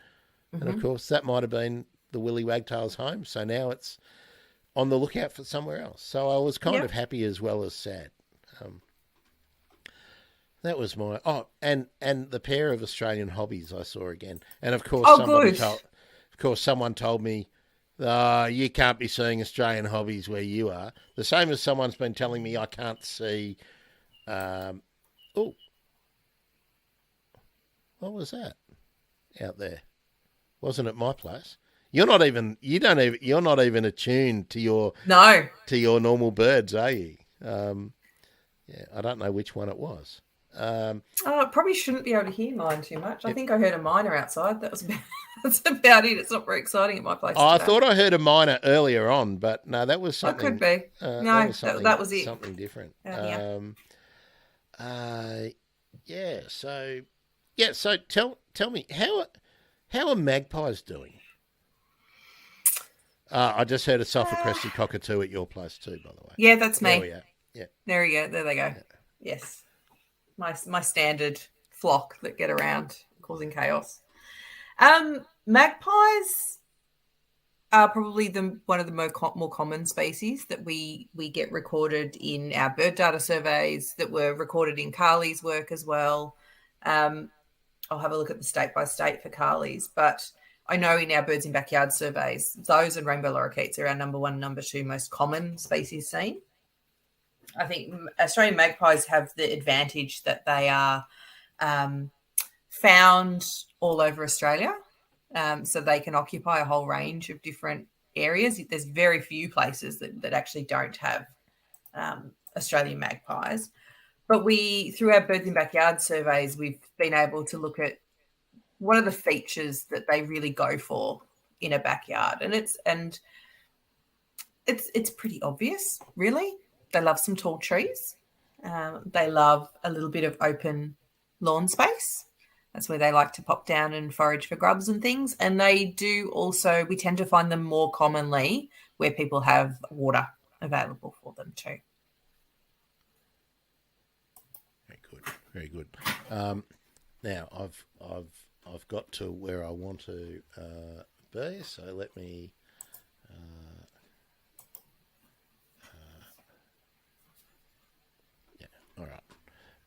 And, of course, that might have been the willy wagtail's home. So now it's on the lookout for somewhere else. So I was kind of happy as well as sad. That was my... Oh, and the pair of Australian hobbies I saw again. And, of course, someone told me, you can't be seeing Australian hobbies where you are. The same as someone's been telling me I can't see... what was that out there? Wasn't it my place? You're not even attuned to your normal birds, are you? I don't know which one it was. I probably shouldn't be able to hear mine too much. I think I heard a myna outside. That's about it. It's not very exciting at my place. I thought I heard a myna earlier on, but no, that was something. That could be. That was it. Something different. So tell me, how are magpies doing? I just heard a self-crested cockatoo at your place too, by the way. Yeah, that's me. There we are. Yeah. There we go. There they go. Yeah. Yes. My standard flock that get around causing chaos. Magpies are probably one of the more common species that we get recorded in our bird data surveys, that were recorded in Carly's work as well. I'll have a look at the state by state for Carly's, but I know in our birds in backyard surveys, those and rainbow lorikeets are our number one, number two most common species seen. I think Australian magpies have the advantage that they are found all over Australia. So they can occupy a whole range of different areas. There's very few places that actually don't have Australian magpies. But through our birds in backyard surveys, we've been able to look at what are the features that they really go for in a backyard. And it's pretty obvious, really. They love some tall trees. They love a little bit of open lawn space. That's where they like to pop down and forage for grubs and things. And they do also, we tend to find them more commonly where people have water available for them too. Very good. Now I've got to where I want to be. So let me. Yeah. All right.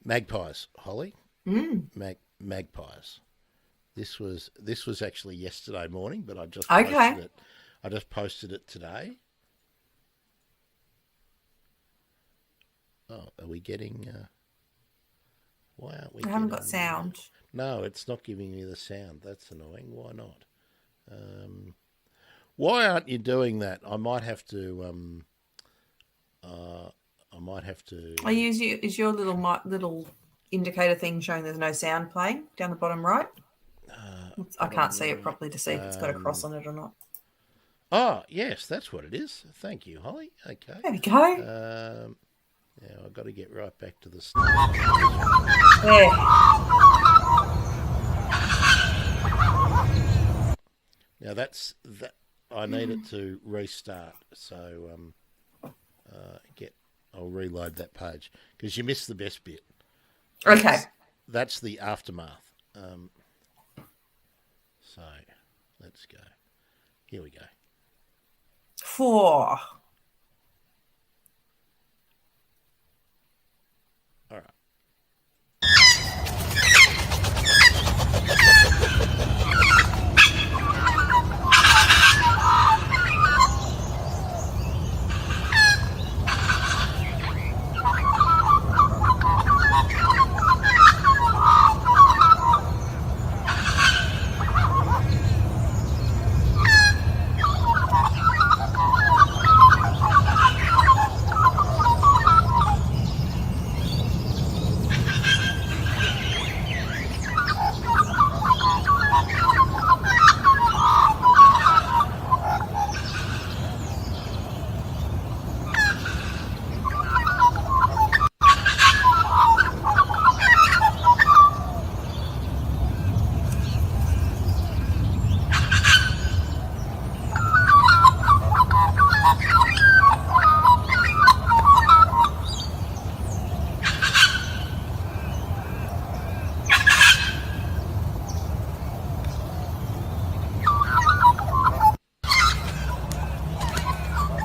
Magpies, Holly. Magpies. This was actually yesterday morning, but I just posted it. I just posted it today. Oh, are we getting? Why aren't we? I haven't got sound. No, it's not giving me the sound. That's annoying. Why not? Why aren't you doing that? I might have to. I use you. Is your little indicator thing showing there's no sound playing down the bottom right? I can't see it properly to see if it's got a cross on it or not. Oh yes, that's what it is. Thank you, Holly. Okay. There we go. Now I've got to get right back to the start. There. Now that's that. I need it to restart. So I'll reload that page because you missed the best bit. Okay. That's the aftermath. So let's go. Here we go. 4. All right.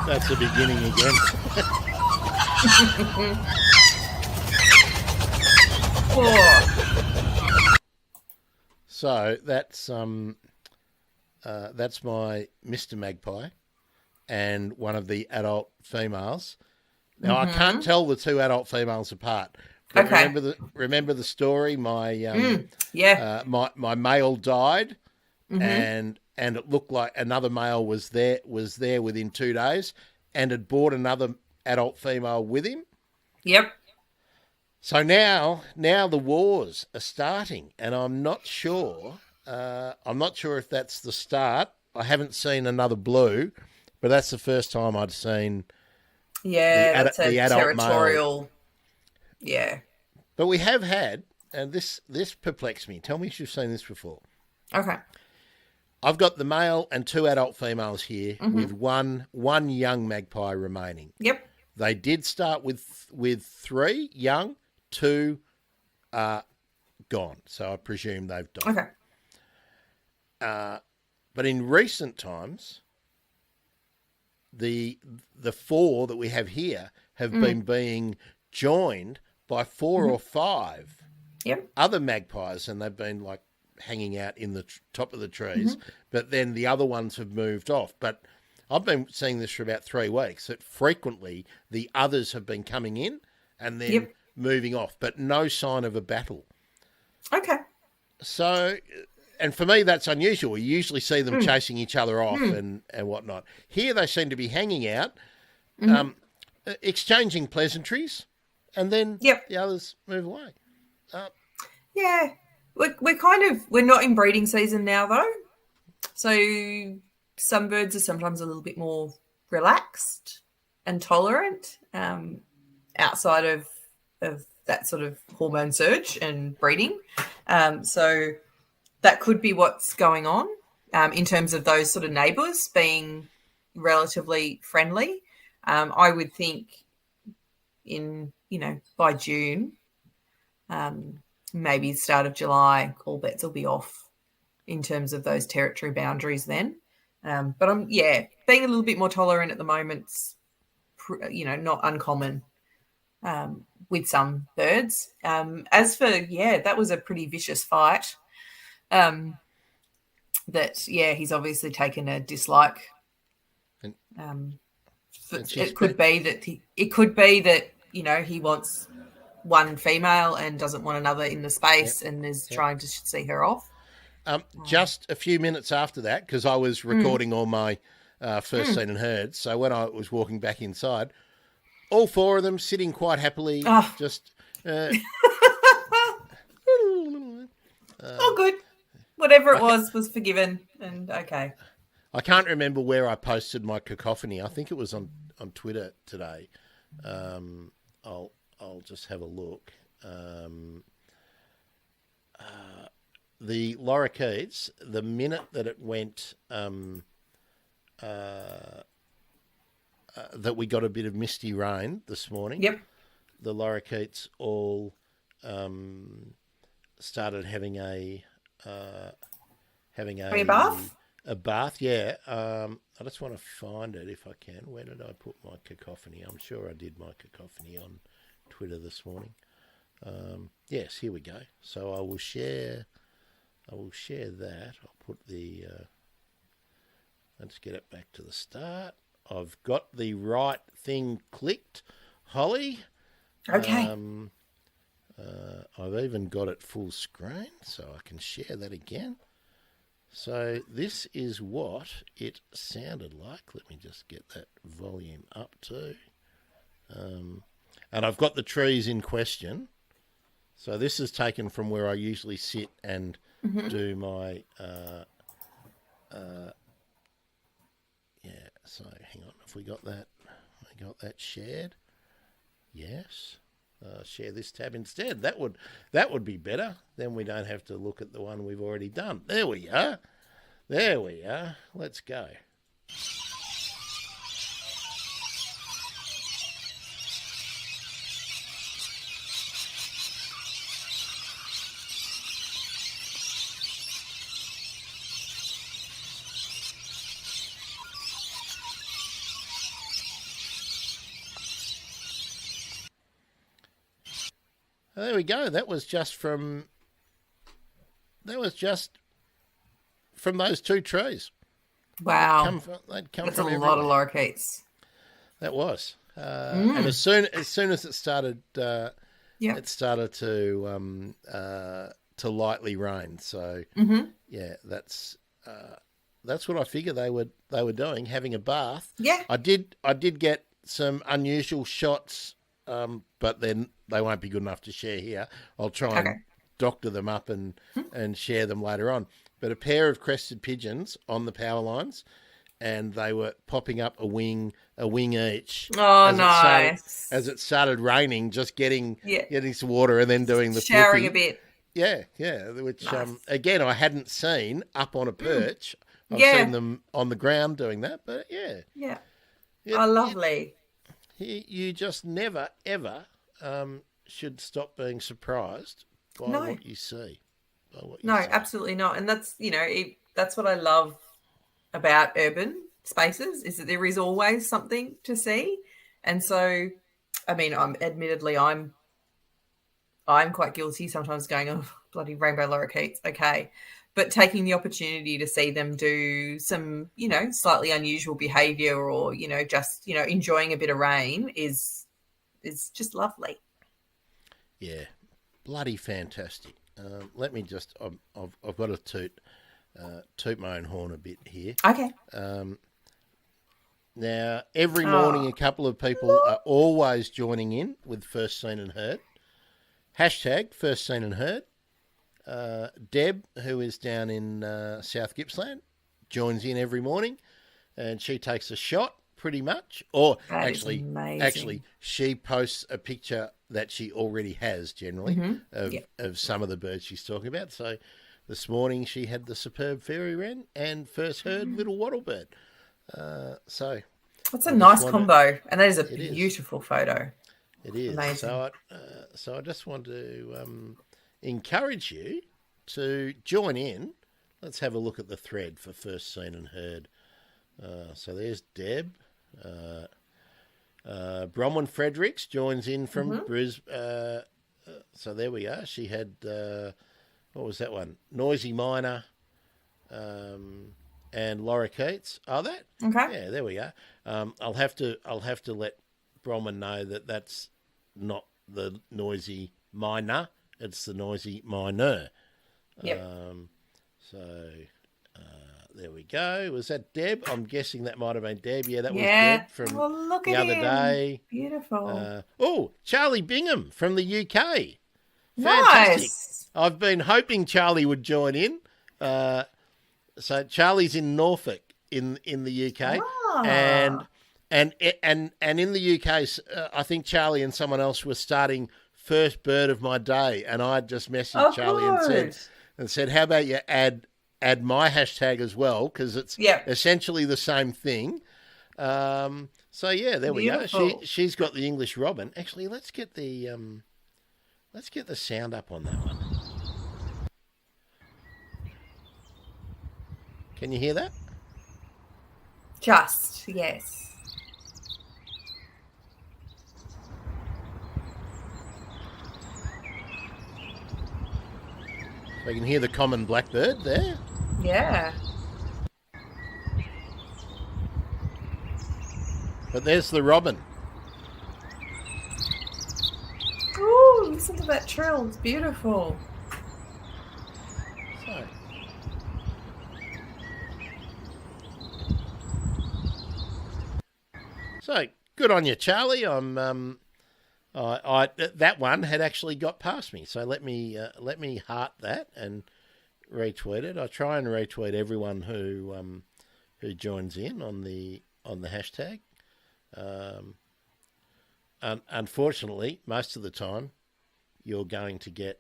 That's the beginning again. So that's my Mr. Magpie and one of the adult females. Now I can't tell the two adult females apart. But Okay. remember the story. My my male died, and it looked like another male was there within 2 days, and had brought another adult female with him. Yep. So now the wars are starting, and I'm not sure. If that's the start. I haven't seen another blue, but that's the first time I'd seen. Yeah, that's a the adult territorial. male. Yeah. But we have had, and this perplexed me. Tell me if you've seen this before. Okay. I've got the male and two adult females here with one young magpie remaining. Yep. They did start with 3 young, 2 gone. So I presume they've died. Okay. But in recent times, the 4 that we have here have been being joined by 4 or 5 other magpies, and they've been like hanging out in the top of the trees. But then the other ones have moved off. But I've been seeing this for about 3 weeks, that frequently the others have been coming in and then moving off, but no sign of a battle. Okay. So, and for me, that's unusual. We usually see them chasing each other off and whatnot. Here they seem to be hanging out, exchanging pleasantries, and then the others move away. Yeah. We're not in breeding season now, though. So some birds are sometimes a little bit more relaxed and tolerant outside of that sort of hormone surge and breeding. So that could be what's going on in terms of those sort of neighbours being relatively friendly. I would think by June, maybe start of July, all bets will be off in terms of those territory boundaries then. But I'm being a little bit more tolerant at the moment's, not uncommon with some birds. As for that was a pretty vicious fight. He's obviously taken a dislike. It could be that he wants one female and doesn't want another in the space and is trying to see her off. Just a few minutes after that, because I was recording all my first seen and heard, so when I was walking back inside, all 4 of them sitting quite happily, just... good. Whatever it was forgiven and okay. I can't remember where I posted my cacophony. I think it was on Twitter today. I'll just have a look. The lorikeets, the minute that it went, that we got a bit of misty rain this morning. Yep. The lorikeets all started having a bath. A bath, yeah. I just want to find it if I can. Where did I put my cacophony? I'm sure I did my cacophony on Twitter this morning. Yes, here we go. So I will share that. I'll put the. Let's get it back to the start. I've got the right thing clicked, Holly. Okay. I've even got it full screen, so I can share that again. So this is what it sounded like. Let me just get that volume up too. And I've got the trees in question. So this is taken from where I usually sit and do my... so hang on. Have we got that? I got that shared? Yes. Share this tab instead. That would be better. Then we don't have to look at the one we've already done. There we are. Let's go. There we go. That was just from those 2 trees. Wow. They'd come That's from a everywhere. lot of lorikeets. That was. And as soon as it started, it started to lightly rain. So that's what I figure they were doing, having a bath. Yeah. I did get some unusual shots, but then they won't be good enough to share here. I'll try and doctor them up and share them later on. But a pair of crested pigeons on the power lines, and they were popping up a wing each. Oh, nice! As it started raining, just getting some water and then doing the showering flipping. a bit. Yeah. Which again I hadn't seen up on a perch. I've seen them on the ground doing that, but yeah. Oh, lovely. You just never ever should stop being surprised by No. what you see. No, absolutely not. And that's, that's what I love about urban spaces, is that there is always something to see. And so, I mean, I'm quite guilty sometimes going, oh, bloody rainbow lorikeets, okay. But taking the opportunity to see them do some, slightly unusual behaviour, or, just, enjoying a bit of rain is just lovely. Yeah, bloody fantastic. Let me just, I've got to toot my own horn a bit here. Okay. Now, every morning a couple of people are always joining in with First Seen and Heard. Hashtag First Seen and Heard. Deb, who is down in South Gippsland, joins in every morning, and she takes a shot pretty much. Or actually, she posts a picture that she already has generally of some of the birds she's talking about. So this morning she had the superb fairy wren and first heard little wattlebird. So that's a nice combo, and that is a beautiful photo. It is. Amazing. So I just want to encourage you to join in. Let's have a look at the thread for First Seen and Heard. So there's Deb. Bronwyn Fredericks joins in from Brisbane. So there we are. She had, what was that one? Noisy Miner and lorikeets. Oh, that? Okay. Yeah, there we are. I'll have to let Bronwyn know that that's not the noisy miner, it's the noisy miner. Yep. There we go. Was that Deb? I'm guessing that might have been Deb. Yeah, that was Deb from the other day. Beautiful. Charlie Bingham from the UK. Fantastic. Nice. I've been hoping Charlie would join in. So Charlie's in Norfolk in the UK, and in the UK, I think Charlie and someone else were starting First Bird of My Day, and I just messaged Charlie and said, how about you add my hashtag as well, because it's essentially the same thing. So yeah, there we go. She's got the English robin. Actually, let's get the sound up on that one. Can you hear that? Just, yes. So you can hear the common blackbird there. Yeah. But there's the robin. Ooh, listen to that trill. It's beautiful. So good on you, Charlie. That one had actually got past me. So let me heart that and retweet it. I try and retweet everyone who joins in on the hashtag. Unfortunately, most of the time, you're going to get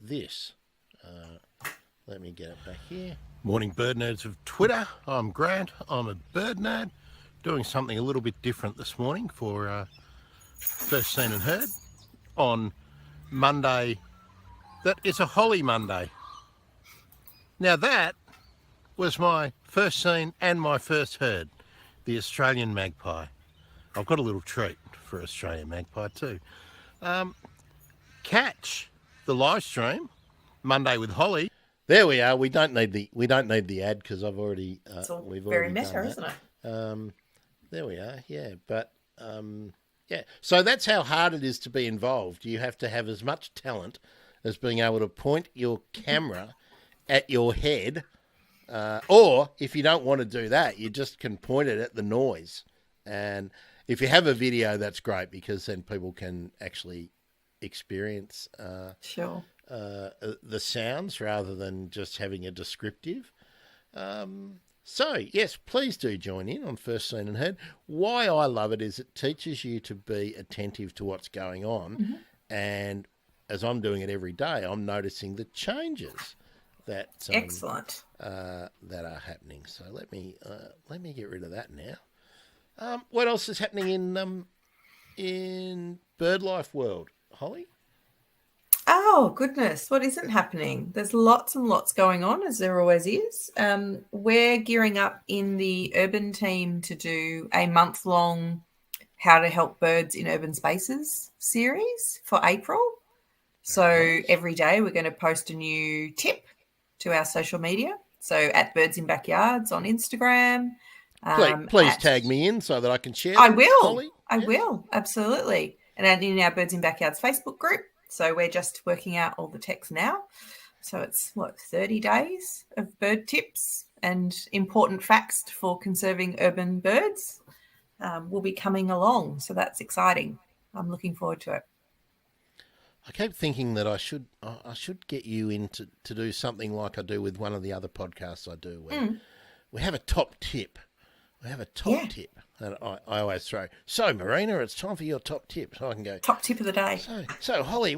this. Let me get it back here. Morning, bird nerds of Twitter. I'm Grant. I'm a bird nerd, doing something a little bit different this morning for First Seen and Heard on Monday. That is a Holly Monday. Now that was my first seen and my first heard, the Australian magpie. I've got a little treat for Australian magpie too. Catch the live stream Monday with Holly. There we are. We don't need the ad because I've already we've very already meta, done isn't it? There we are. Yeah, but yeah. So that's how hard it is to be involved. You have to have as much talent as being able to point your camera at your head, or if you don't want to do that, you just can point it at the noise. And if you have a video, that's great because then people can actually experience Sure. The sounds rather than just having a descriptive. So, yes, please do join in on First Seen and Heard. Why I love it is it teaches you to be attentive to what's going on. And as I'm doing it every day, I'm noticing the changes that Excellent. That are happening. So let me get rid of that now. What else is happening in Birdlife world, Holly? Oh, goodness. What isn't happening? There's lots and lots going on, as there always is. We're gearing up in the urban team to do a month-long How to Help Birds in Urban Spaces series for April. So every day we're going to post a new tip to our social media. So at Birds in Backyards on Instagram. Please tag me in so that I can share. I will. Holly. I will. Absolutely. And in our Birds in Backyards Facebook group. So we're just working out all the text now. So it's 30 days of bird tips and important facts for conserving urban birds will be coming along. So that's exciting. I'm looking forward to it. I keep thinking that I should get you in to do something like I do with one of the other podcasts I do where we have a top tip. We have a top tip. And I always throw, so Marina, it's time for your top tip. So I can go, top tip of the day. So Holly,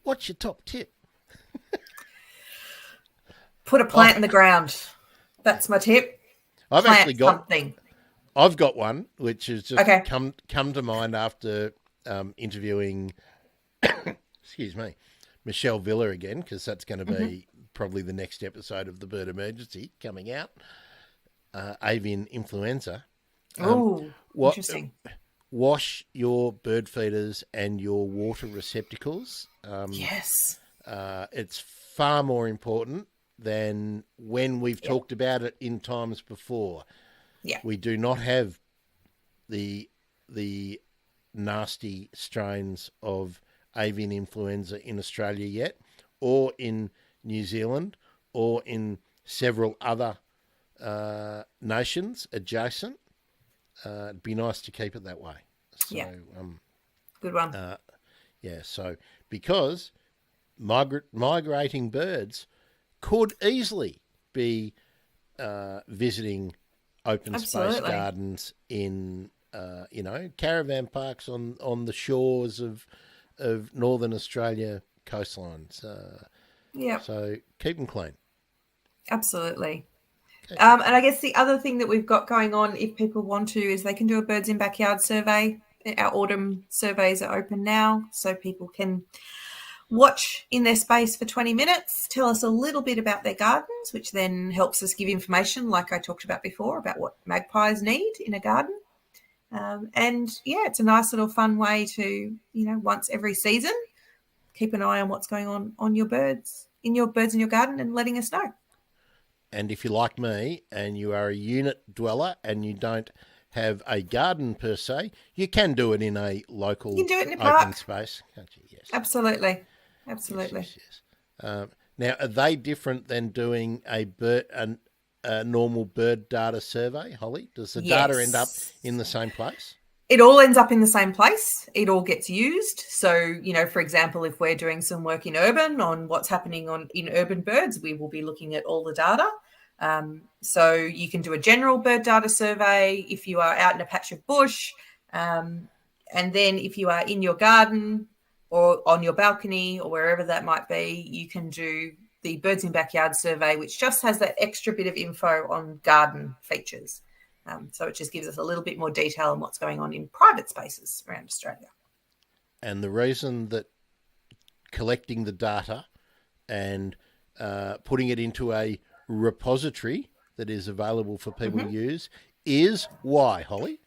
what's your top tip? Put a plant in the ground. That's my tip. I've actually got something. I've got one, which has just come to mind after interviewing, excuse me, Michelle Villa again, because that's going to be probably the next episode of the Bird Emergency coming out. Avian influenza. Interesting. Wash your bird feeders and your water receptacles. Yes. It's far more important than when we've talked about it in times before. Yeah. We do not have the nasty strains of avian influenza in Australia yet, or in New Zealand, or in several other nations adjacent. It'd be nice to keep it that way. So, good one. So because migrating birds could easily be visiting open space gardens in caravan parks on the shores of northern Australia coastlines. So keep them clean. Absolutely. And I guess the other thing that we've got going on, if people want to, is they can do a Birds in Backyard survey. Our autumn surveys are open now, so people can watch in their space for 20 minutes, tell us a little bit about their gardens, which then helps us give information, like I talked about before, about what magpies need in a garden. It's a nice little fun way to, once every season, keep an eye on what's going on your birds in your garden and letting us know. And if you're like me and you are a unit dweller and you don't have a garden per se, you can do it in a local open space, can't you? Yes. Absolutely. Yes. Now, are they different than doing a normal bird data survey, Holly? Does the data end up in the same place? It all ends up in the same place. It all gets used. So, for example, if we're doing some work in urban on what's happening in urban birds, we will be looking at all the data. So you can do a general bird data survey if you are out in a patch of bush. And then if you are in your garden or on your balcony or wherever that might be, you can do the Birds in Backyard survey, which just has that extra bit of info on garden features. So it just gives us a little bit more detail on what's going on in private spaces around Australia. And the reason that collecting the data and putting it into a repository that is available for people to use is why, Holly?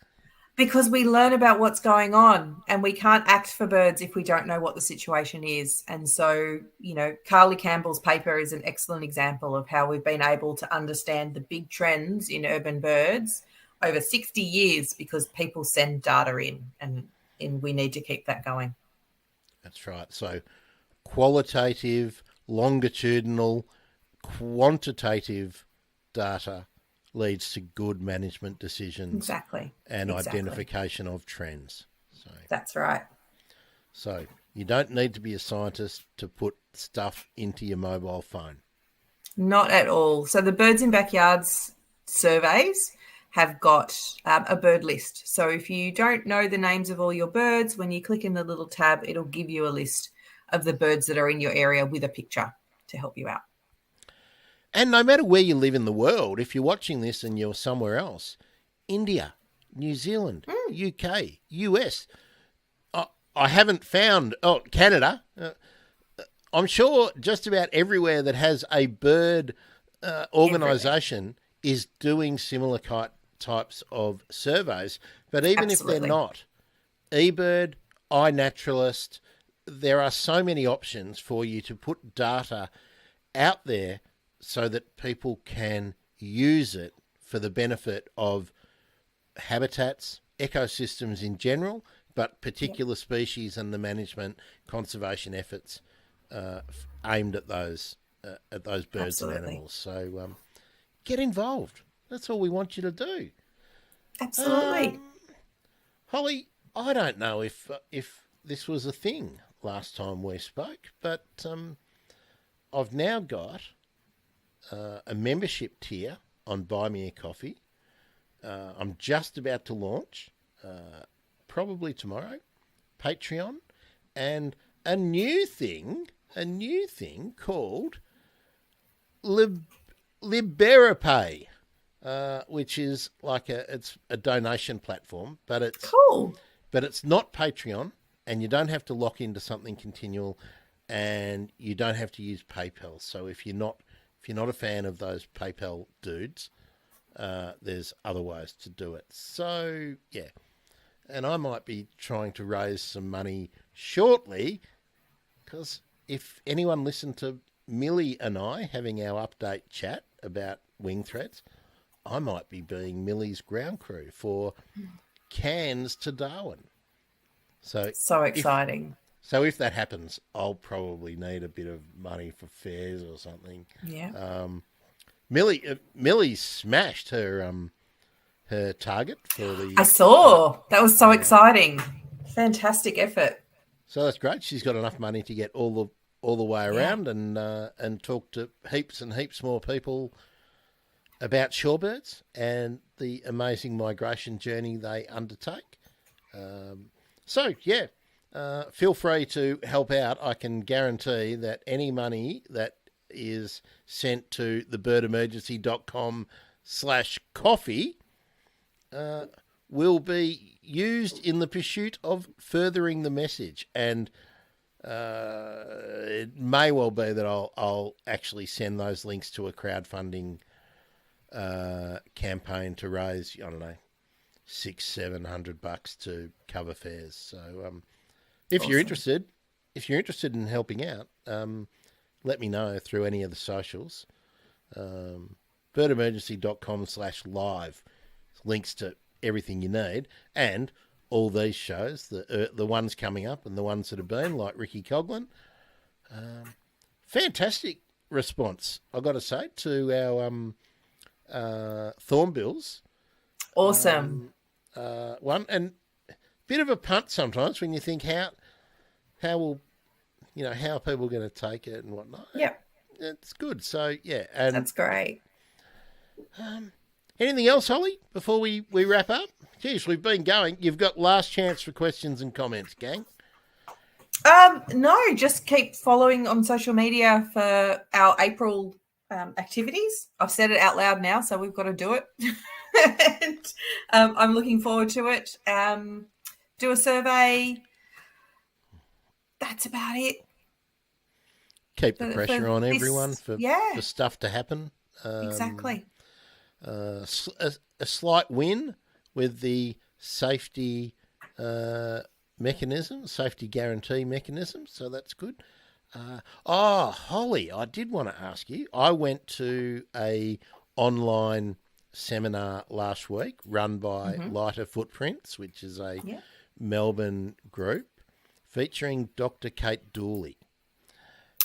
Because we learn about what's going on, and we can't act for birds if we don't know what the situation is. And so, Carly Campbell's paper is an excellent example of how we've been able to understand the big trends in urban birds over 60 years because people send data in, and we need to keep that going. That's right. So qualitative, longitudinal, quantitative data leads to good management decisions and identification of trends. So that's right. So you don't need to be a scientist to put stuff into your mobile phone. Not at all. So the Birds in Backyards surveys have got a bird list. So if you don't know the names of all your birds, when you click in the little tab, it'll give you a list of the birds that are in your area with a picture to help you out. And no matter where you live in the world, if you're watching this and you're somewhere else, India, New Zealand, UK, US, I haven't found, Canada, I'm sure just about everywhere that has a bird organisation is doing similar types of surveys. But even if they're not, eBird, iNaturalist, there are so many options for you to put data out there so that people can use it for the benefit of habitats, ecosystems in general, but particular species and the management conservation efforts aimed at those birds and animals. So get involved. That's all we want you to do. Absolutely. Holly, I don't know if this was a thing last time we spoke, but I've now got a membership tier on Buy Me a Coffee. I'm just about to launch, probably tomorrow, Patreon, and a new thing called Liberapay, which is like it's a donation platform, but it's cool. But it's not Patreon, and you don't have to lock into something continual, and you don't have to use PayPal. So if you're not a fan of those PayPal dudes, there's other ways to do it. So yeah, and I might be trying to raise some money shortly, because if anyone listened to Millie and I having our update chat about wing threats, I might be being Millie's ground crew for Cairns to Darwin. So exciting. If that happens, I'll probably need a bit of money for fares or something. Yeah. Millie smashed her target for the. I saw that was so exciting. Fantastic effort. So that's great. She's got enough money to get all the way around and talk to heaps and heaps more people about shorebirds and the amazing migration journey they undertake. Feel free to help out. I can guarantee that any money that is sent to thebirdemergency.com/coffee will be used in the pursuit of furthering the message. And it may well be that I'll actually send those links to a crowdfunding campaign to raise, I don't know, $600-700 to cover fares. So if awesome. you're interested in helping out, let me know through any of the socials. birdemergency.com/live links to everything you need, and all these shows, the ones coming up and the ones that have been, like Ricky Coughlin. Fantastic response, I've got to say, to our Thornbills. Awesome. One, and bit of a punt sometimes when you think how are people going to take it and whatnot. Yeah, it's good. So yeah, and that's great. Anything else, Holly, before we wrap up? Geez, we've been going. You've got last chance for questions and comments, gang. No, just keep following on social media for our April activities. I've said it out loud now, so we've got to do it. And, I'm looking forward to it. Do a survey. That's about it. Keep the pressure on everyone for stuff to happen. Exactly. A slight win with the safety safety guarantee mechanism, so that's good. Holly, I did want to ask you. I went to a online seminar last week run by Lighter Footprints, which is a Melbourne group, featuring Dr. Kate Dooley.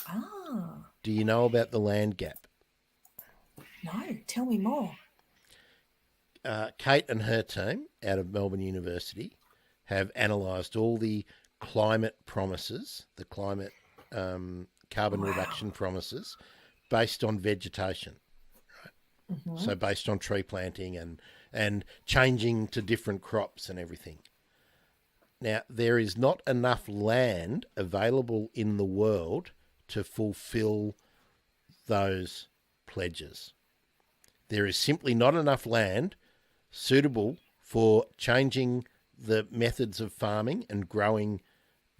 Oh. Do you know about the land gap? No, tell me more. Kate and her team out of Melbourne University have analysed all the climate promises, the climate carbon reduction promises, based on vegetation. Right? Mm-hmm. So based on tree planting and changing to different crops and everything. Now, there is not enough land available in the world to fulfil those pledges. There is simply not enough land suitable for changing the methods of farming and growing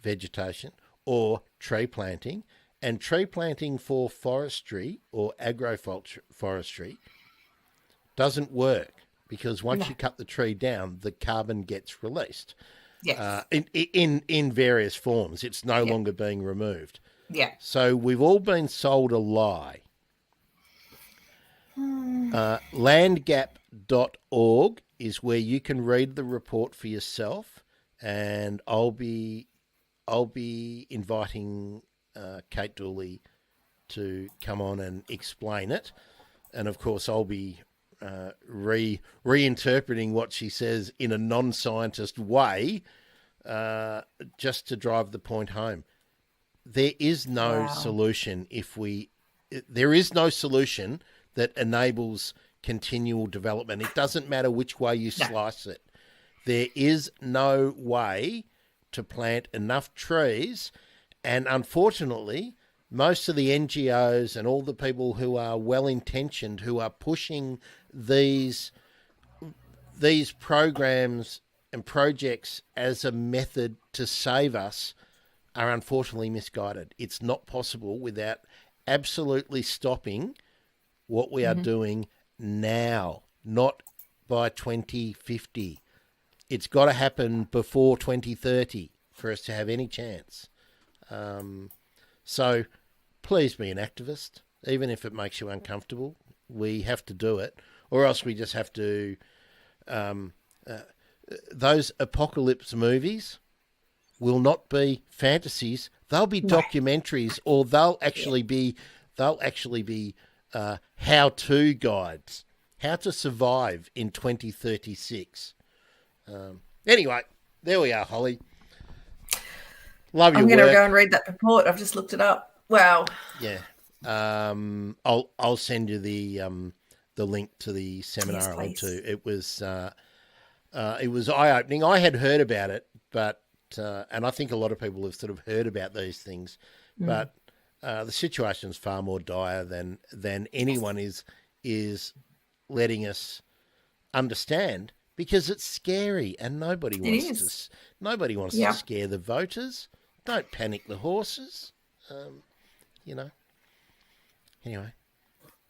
vegetation or tree planting And tree planting for forestry or agroforestry doesn't work because once you cut the tree down, the carbon gets released. Yes. In various forms. It's no longer being removed. Yeah. So we've all been sold a lie. Landgap.org is where you can read the report for yourself, and I'll be inviting Kate Dooley to come on and explain it, and of course I'll be reinterpreting what she says in a non-scientist way, just to drive the point home. There is no solution there is no solution that enables continual development. It doesn't matter which way you slice it. There is no way to plant enough trees, and unfortunately, most of the NGOs and all the people who are well-intentioned, who are pushing these programs and projects as a method to save us, are unfortunately misguided. It's not possible without absolutely stopping what we are doing now, not by 2050. It's got to happen before 2030 for us to have any chance. So please be an activist, even if it makes you uncomfortable. We have to do it, or else we just have to... those apocalypse movies will not be fantasies. They'll be documentaries, or they'll actually be how-to guides, how to survive in 2036. Anyway, there we are, Holly. Love your work. I'm going to go and read that report. I've just looked it up. Wow. Yeah. I'll send you the link to the seminar I went to. It was eye-opening. I had heard about it, but and I think a lot of people have sort of heard about these things, but the situation's far more dire than anyone is letting us understand, because it's scary and nobody wants to scare the voters. Don't panic the horses. Anyway,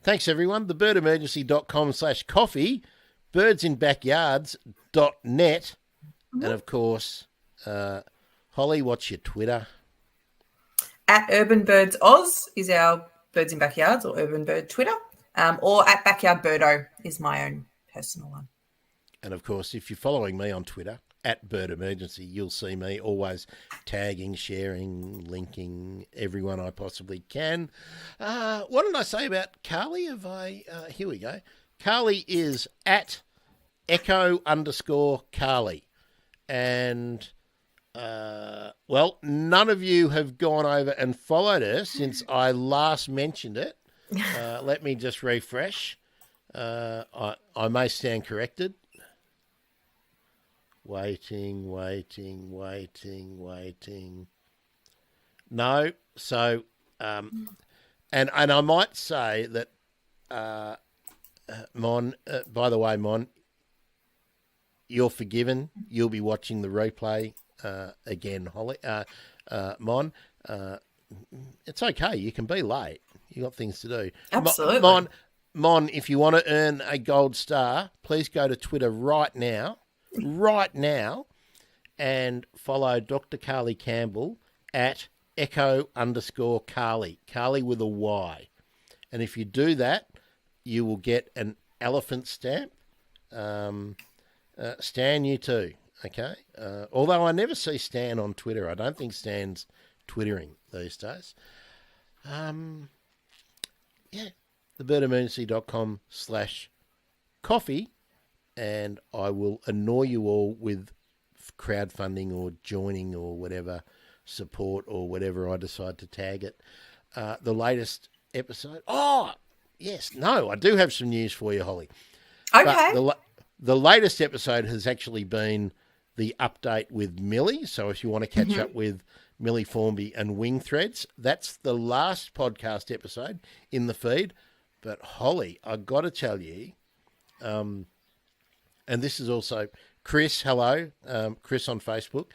thanks everyone. Thebirdemergency.com/coffee, birdsinbackyards.net, and of course, Holly, what's your Twitter? At Urban Birds Oz is our Birds in Backyards or Urban Bird Twitter, or at Backyard Birdo is my own personal one. And of course, if you're following me on Twitter, at Bird Emergency, you'll see me always tagging, sharing, linking everyone I possibly can. What did I say about Carly? Here we go. Carly is at @echo_Carly. And, well, none of you have gone over and followed her since I last mentioned it. Let me just refresh. I may stand corrected. Waiting. No. So, and I might say that, Mon, by the way, Mon, you're forgiven. You'll be watching the replay again, Holly. Mon, it's okay. You can be late. You got things to do. Absolutely. Mon, if you want to earn a gold star, please go to Twitter right now, and follow Dr. Carly Campbell at @echo_Carly, Carly with a Y. And if you do that, you will get an elephant stamp. Stan, you too, okay? Although I never see Stan on Twitter. I don't think Stan's twittering these days. thebirdemergency.com/coffee, and I will annoy you all with crowdfunding or joining or whatever support or whatever I decide to tag it. The latest episode. Oh, yes. No, I do have some news for you, Holly. Okay. But the latest episode has actually been the update with Millie. So if you want to catch up with Millie Formby and Wing Threads, that's the last podcast episode in the feed. But Holly, I got to tell you, and this is also Chris. Hello, Chris on Facebook.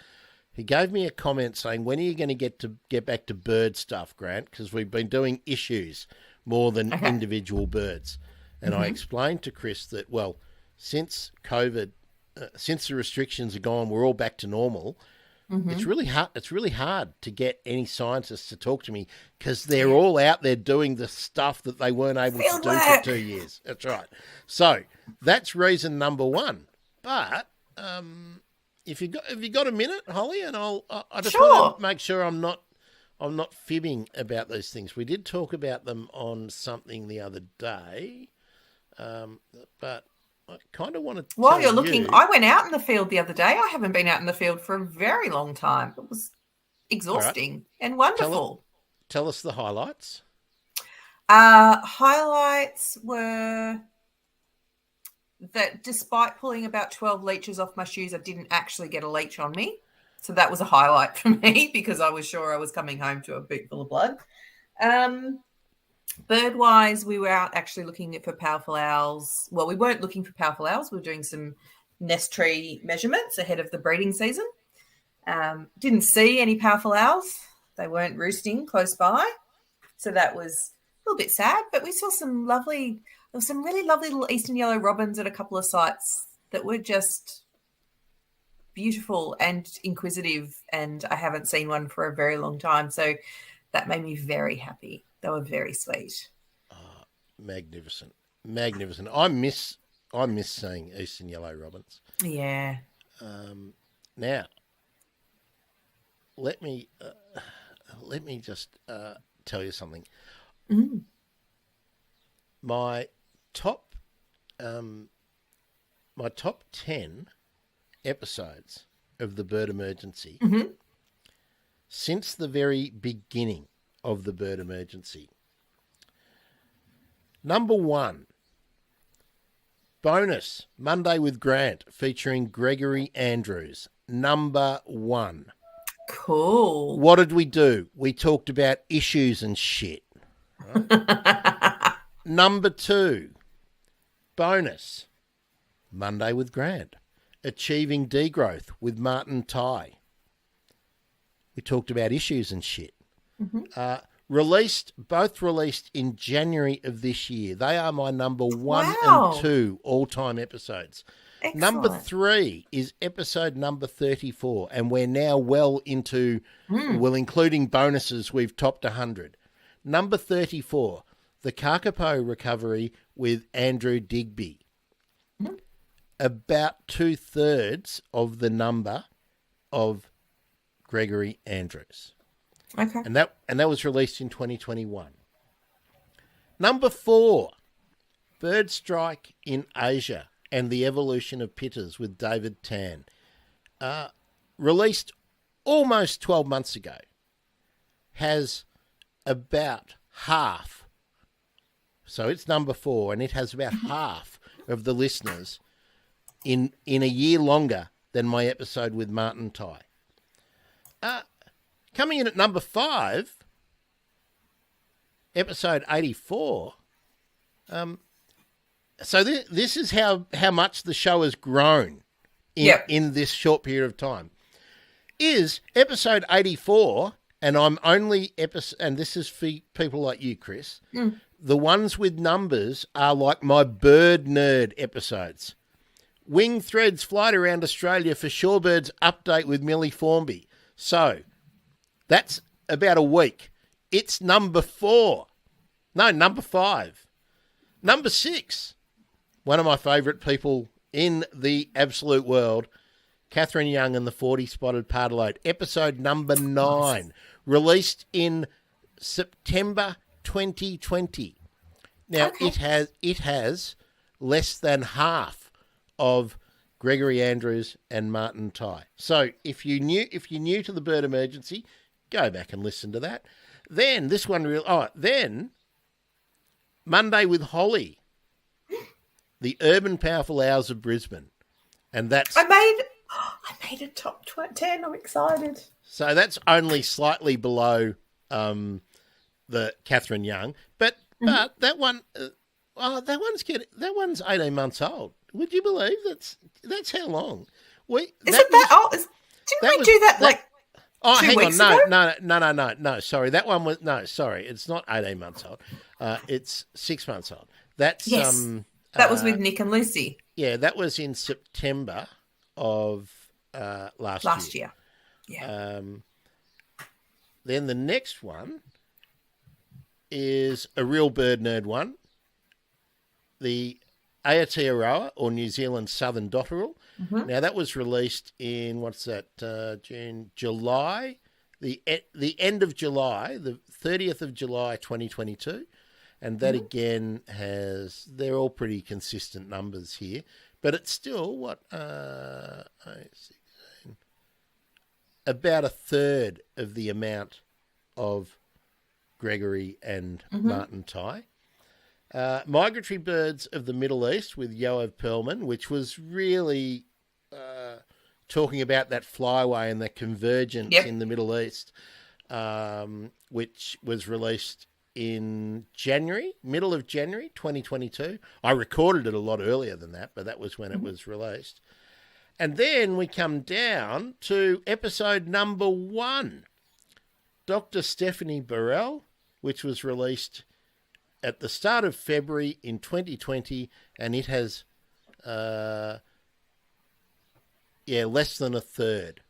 He gave me a comment saying, when are you going to get back to bird stuff, Grant? Because we've been doing issues more than individual birds. And I explained to Chris that, well, since COVID, since the restrictions are gone, we're all back to normal. It's really hard. It's really hard to get any scientists to talk to me because they're all out there doing the stuff that they weren't able to do for 2 years. That's right. So that's reason number one. But if you got a minute, Holly, and I just want to make sure I'm not fibbing about these things. We did talk about them on something the other day, but I kind of want to. While you're looking, I went out in the field the other day. I haven't been out in the field for a very long time. It was exhausting and wonderful. Tell us the highlights. Highlights were that despite pulling about 12 leeches off my shoes, I didn't actually get a leech on me. So that was a highlight for me because I was sure I was coming home to a boot full of blood. Bird-wise, we were out actually looking for powerful owls. Well, we weren't looking for powerful owls. We were doing some nest tree measurements ahead of the breeding season. Didn't see any powerful owls. They weren't roosting close by. So that was a little bit sad, but we saw some really lovely little eastern yellow robins at a couple of sites that were just beautiful and inquisitive, and I haven't seen one for a very long time. So that made me very happy. They were very sweet. Magnificent. I miss seeing eastern yellow robins. Yeah. Now, let me just tell you something. My top 10 episodes of the Bird Emergency since the very beginning of the Bird Emergency. Number 1, bonus Monday with Grant featuring Gregory Andrews. Number 1. Cool. What did we do? We talked about issues and shit. Right? Number 2, bonus Monday with Grant. Achieving Degrowth with Martin Ty. We talked about issues and shit. Both released in January of this year. They are my number 1 and 2 all-time episodes. Excellent. Number 3 is episode number 34, and we're now well into, well, including bonuses, we've topped 100. Number 34, the Kakapo recovery with Andrew Digby. About 2/3 of the number of Gregory Andrews. Okay. And that was released in 2021. Number 4, Bird Strike in Asia and the Evolution of Pitters with David Tan. Released almost 12 months ago. Has about half. So it's number 4, and it has about half of the listeners in a year longer than my episode with Martin Ty. Coming in at number 5, episode 84. So this is how much the show has grown in this short period of time. Is episode 84, and I'm only and this is for people like you, Chris. The ones with numbers are like my bird nerd episodes. Wing Threads Flight Around Australia for Shorebirds update with Millie Formby. So that's about a week. It's number 4. No, number 5. Number 6. One of my favourite people in the absolute world, Catherine Young and the 40 Spotted Pardalote. Episode number 9. Released in September 2020. Now, it has less than half of Gregory Andrews and Martin Ty. So if you're new to the Bird Emergency, go back and listen to that. Then this one then Monday with Holly, the Urban Powerful Hours of Brisbane, and that's I made a top 10. I'm excited. So that's only slightly below the Catherine Young, but that one, that one's 18 months old. Would you believe that's how long? Is it that old? Didn't we do that like Oh, 2 hang weeks on. ago? No. Sorry. That one was, no, sorry. It's not 18 months old. It's 6 months old. That's, Yes. That was with Nick and Lucy. Yeah, that was in September of last year. Yeah. Then the next one is a real bird nerd one. The Aotearoa, or New Zealand Southern Dotterel. Mm-hmm. Now, that was released in, June, July, the end of July, the 30th of July, 2022. And that, again, they're all pretty consistent numbers here. But it's still, about a third of the amount of Gregory and Martin Ty. Migratory birds of the Middle East with Yoav Perlman, which was really talking about that flyway and that convergence in the Middle East, which was released in middle of January 2022. I recorded it a lot earlier than that, but that was when it was released. And then we come down to episode number 1, Dr. Stephanie Burrell, which was released at the start of February in 2020, and it has, less than a third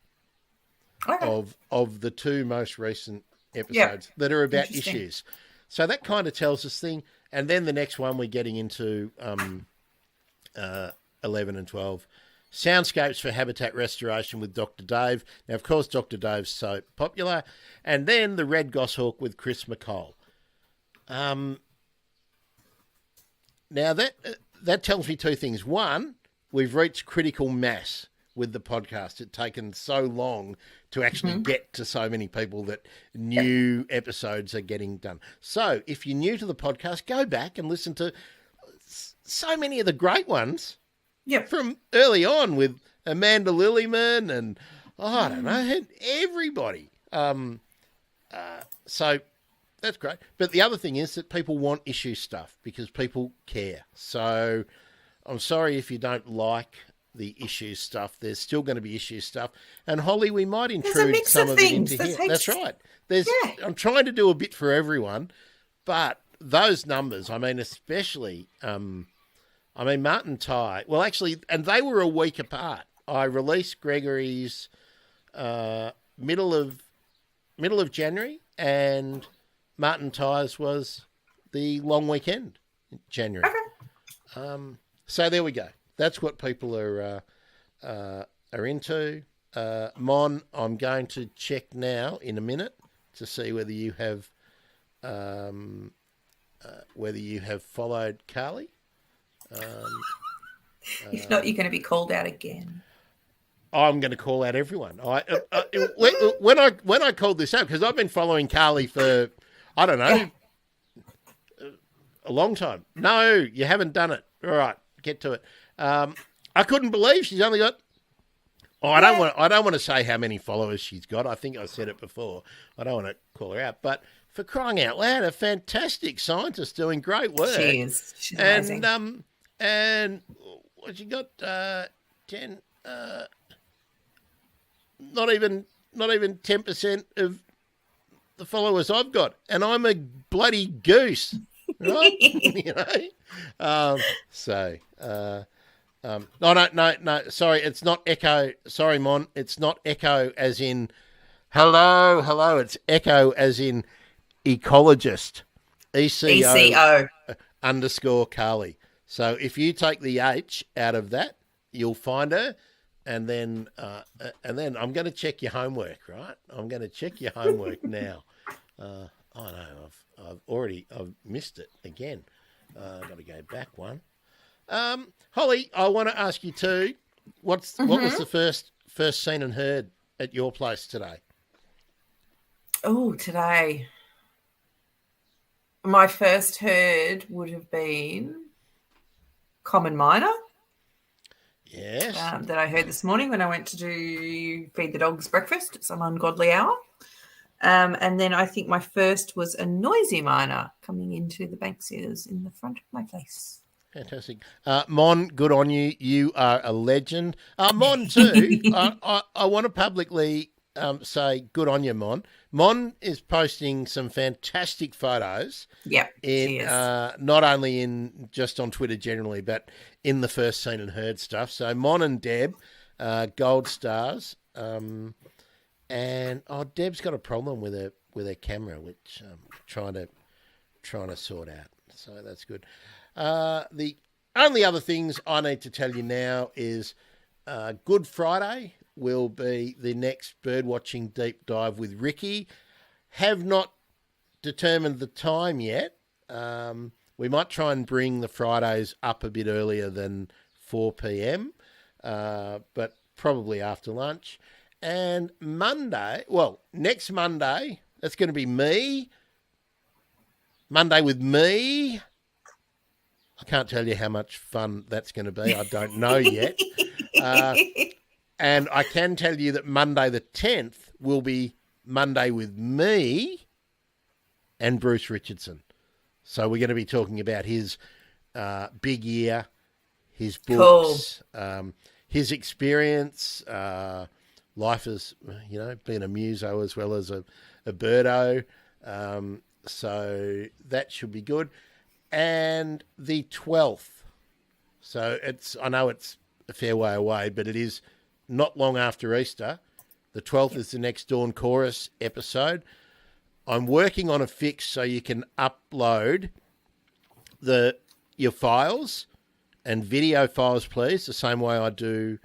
of the 2 most recent episodes that are about issues. So that kind of tells us thing. And then the next one, we're getting into 11 and 12. Soundscapes for Habitat Restoration with Dr. Dave. Now, of course, Dr. Dave's so popular. And then the Red Goshawk with Chris McCall. Now, that tells me 2 things. One, we've reached critical mass with the podcast. It's taken so long to actually get to so many people that new episodes are getting done. So if you're new to the podcast, go back and listen to so many of the great ones from early on with Amanda Lillyman and, I don't know, everybody. So that's great. But the other thing is that people want issue stuff because people care. So I'm sorry if you don't like the issue stuff. There's still going to be issue stuff. And Holly, we might intrude some of it into here. That's right. I'm trying to do a bit for everyone, but those numbers, I mean, especially, Martin Ty, well, actually, and they were a week apart. I released Gregory's middle of January, and Martin Ty's was the long weekend in January. Okay. So there we go. That's what people are into. Mon, I'm going to check now in a minute to see whether you have followed Carly. If not, you're going to be called out again. I'm going to call out everyone. When I called this out, because I've been following Carly for, I don't know, a long time. No, you haven't done it. All right, get to it. I couldn't believe she's only got. I don't want to say how many followers she's got. I think I said it before. I don't want to call her out, but for crying out loud, a fantastic scientist doing great work. She is. She's amazing. And what she got? 10. Not even 10% of the followers I've got, and I'm a bloody goose, right? You know. No. Sorry, it's not echo. Sorry, Mon. It's not echo as in hello. It's echo as in ecologist. ECO _ Carly. So if you take the H out of that, you'll find her. And then I'm going to check your homework, right? I'm going to check your homework now. I know I've missed it again. I've got to go back one. Holly, I want to ask you too. What was the first seen and heard at your place today? Oh, today, my first heard would have been Common Miner. Yes. That I heard this morning when I went to feed the dogs breakfast at some ungodly hour. And then I think my first was a noisy miner coming into the Banksias in the front of my place. Fantastic. Mon, good on you. You are a legend. Mon, too, I want to publicly say good on you, Mon. Mon is posting some fantastic photos. Yep, in not only in just on Twitter generally, but in the First Seen and Heard stuff. So Mon and Deb, gold stars. And Deb's got a problem with her camera, which I'm trying to sort out. So that's good. The only other things I need to tell you now is Good Friday will be the next birdwatching deep dive with Ricky. Have not determined the time yet. We might try and bring the Fridays up a bit earlier than 4 p.m, but probably after lunch. And next Monday, that's going to be me. Monday with me. I can't tell you how much fun that's going to be. I don't know yet. And I can tell you that Monday the 10th will be Monday with me and Bruce Richardson. So we're going to be talking about his big year, his books, his experience, life as, being a muso as well as a birdo. So that should be good. And the 12th. So I know it's a fair way away, but it is not long after Easter. The 12th is the next Dawn Chorus episode. I'm working on a fix so you can upload your files and video files, please, the same way I do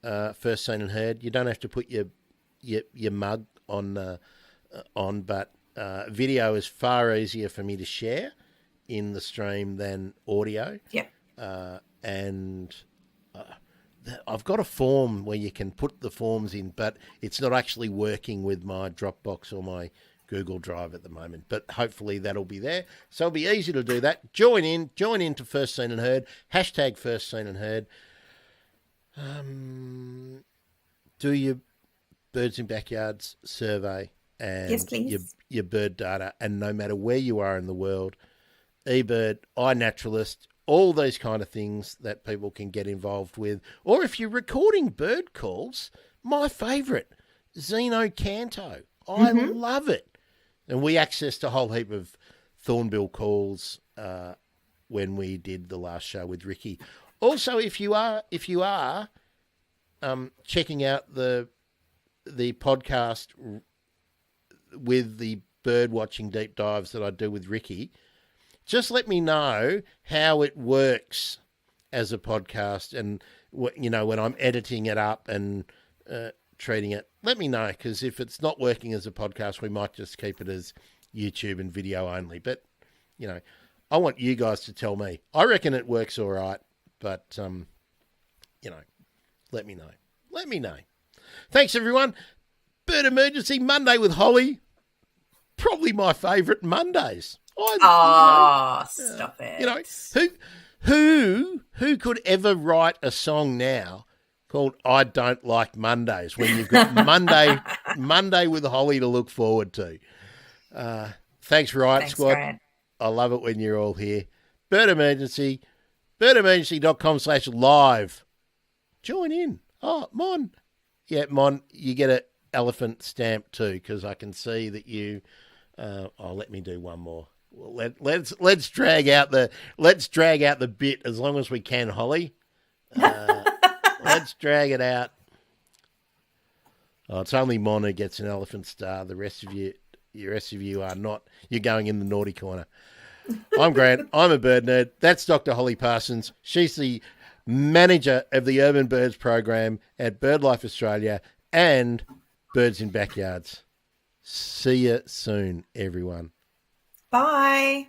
First Seen and Heard. You don't have to put your mug on, but video is far easier for me to share in the stream than audio. Yeah. I've got a form where you can put the forms in, but it's not actually working with my Dropbox or my Google Drive at the moment. But hopefully that'll be there. So it'll be easy to do that. Join into First Seen and Heard. Hashtag First Seen and Heard. Do your Birds in Backyards survey and yes, please. Your bird data. And no matter where you are in the world, eBird, iNaturalist, all these kind of things that people can get involved with. Or if you're recording bird calls, my favourite, Zeno Canto. I love it. And we accessed a whole heap of thornbill calls when we did the last show with Ricky. Also, if you are checking out the podcast with the bird watching deep dives that I do with Ricky, just let me know how it works as a podcast and, when I'm editing it up and treating it, let me know, because if it's not working as a podcast, we might just keep it as YouTube and video only. But, I want you guys to tell me. I reckon it works all right, but, let me know. Let me know. Thanks, everyone. Bird Emergency Monday with Holly. Probably my favourite Mondays. Stop it. Who could ever write a song now called I Don't Like Mondays when you've got Monday with Holly to look forward to? Thanks, Riot Squad. Grant. I love it when you're all here. Bird Emergency, birdemergency.com/live. Join in. Oh, Mon. Yeah, Mon, you get an elephant stamp too, because I can see that you... let me do one more. Well, let's drag out the bit as long as we can, Holly. Let's drag it out. Oh, it's only Mon who gets an elephant star. The rest of you are not. You're going in the naughty corner. I'm Grant. I'm a bird nerd. That's Dr. Holly Parsons. She's the manager of the Urban Birds program at Birdlife Australia and Birds in Backyards. See you soon, everyone. Bye.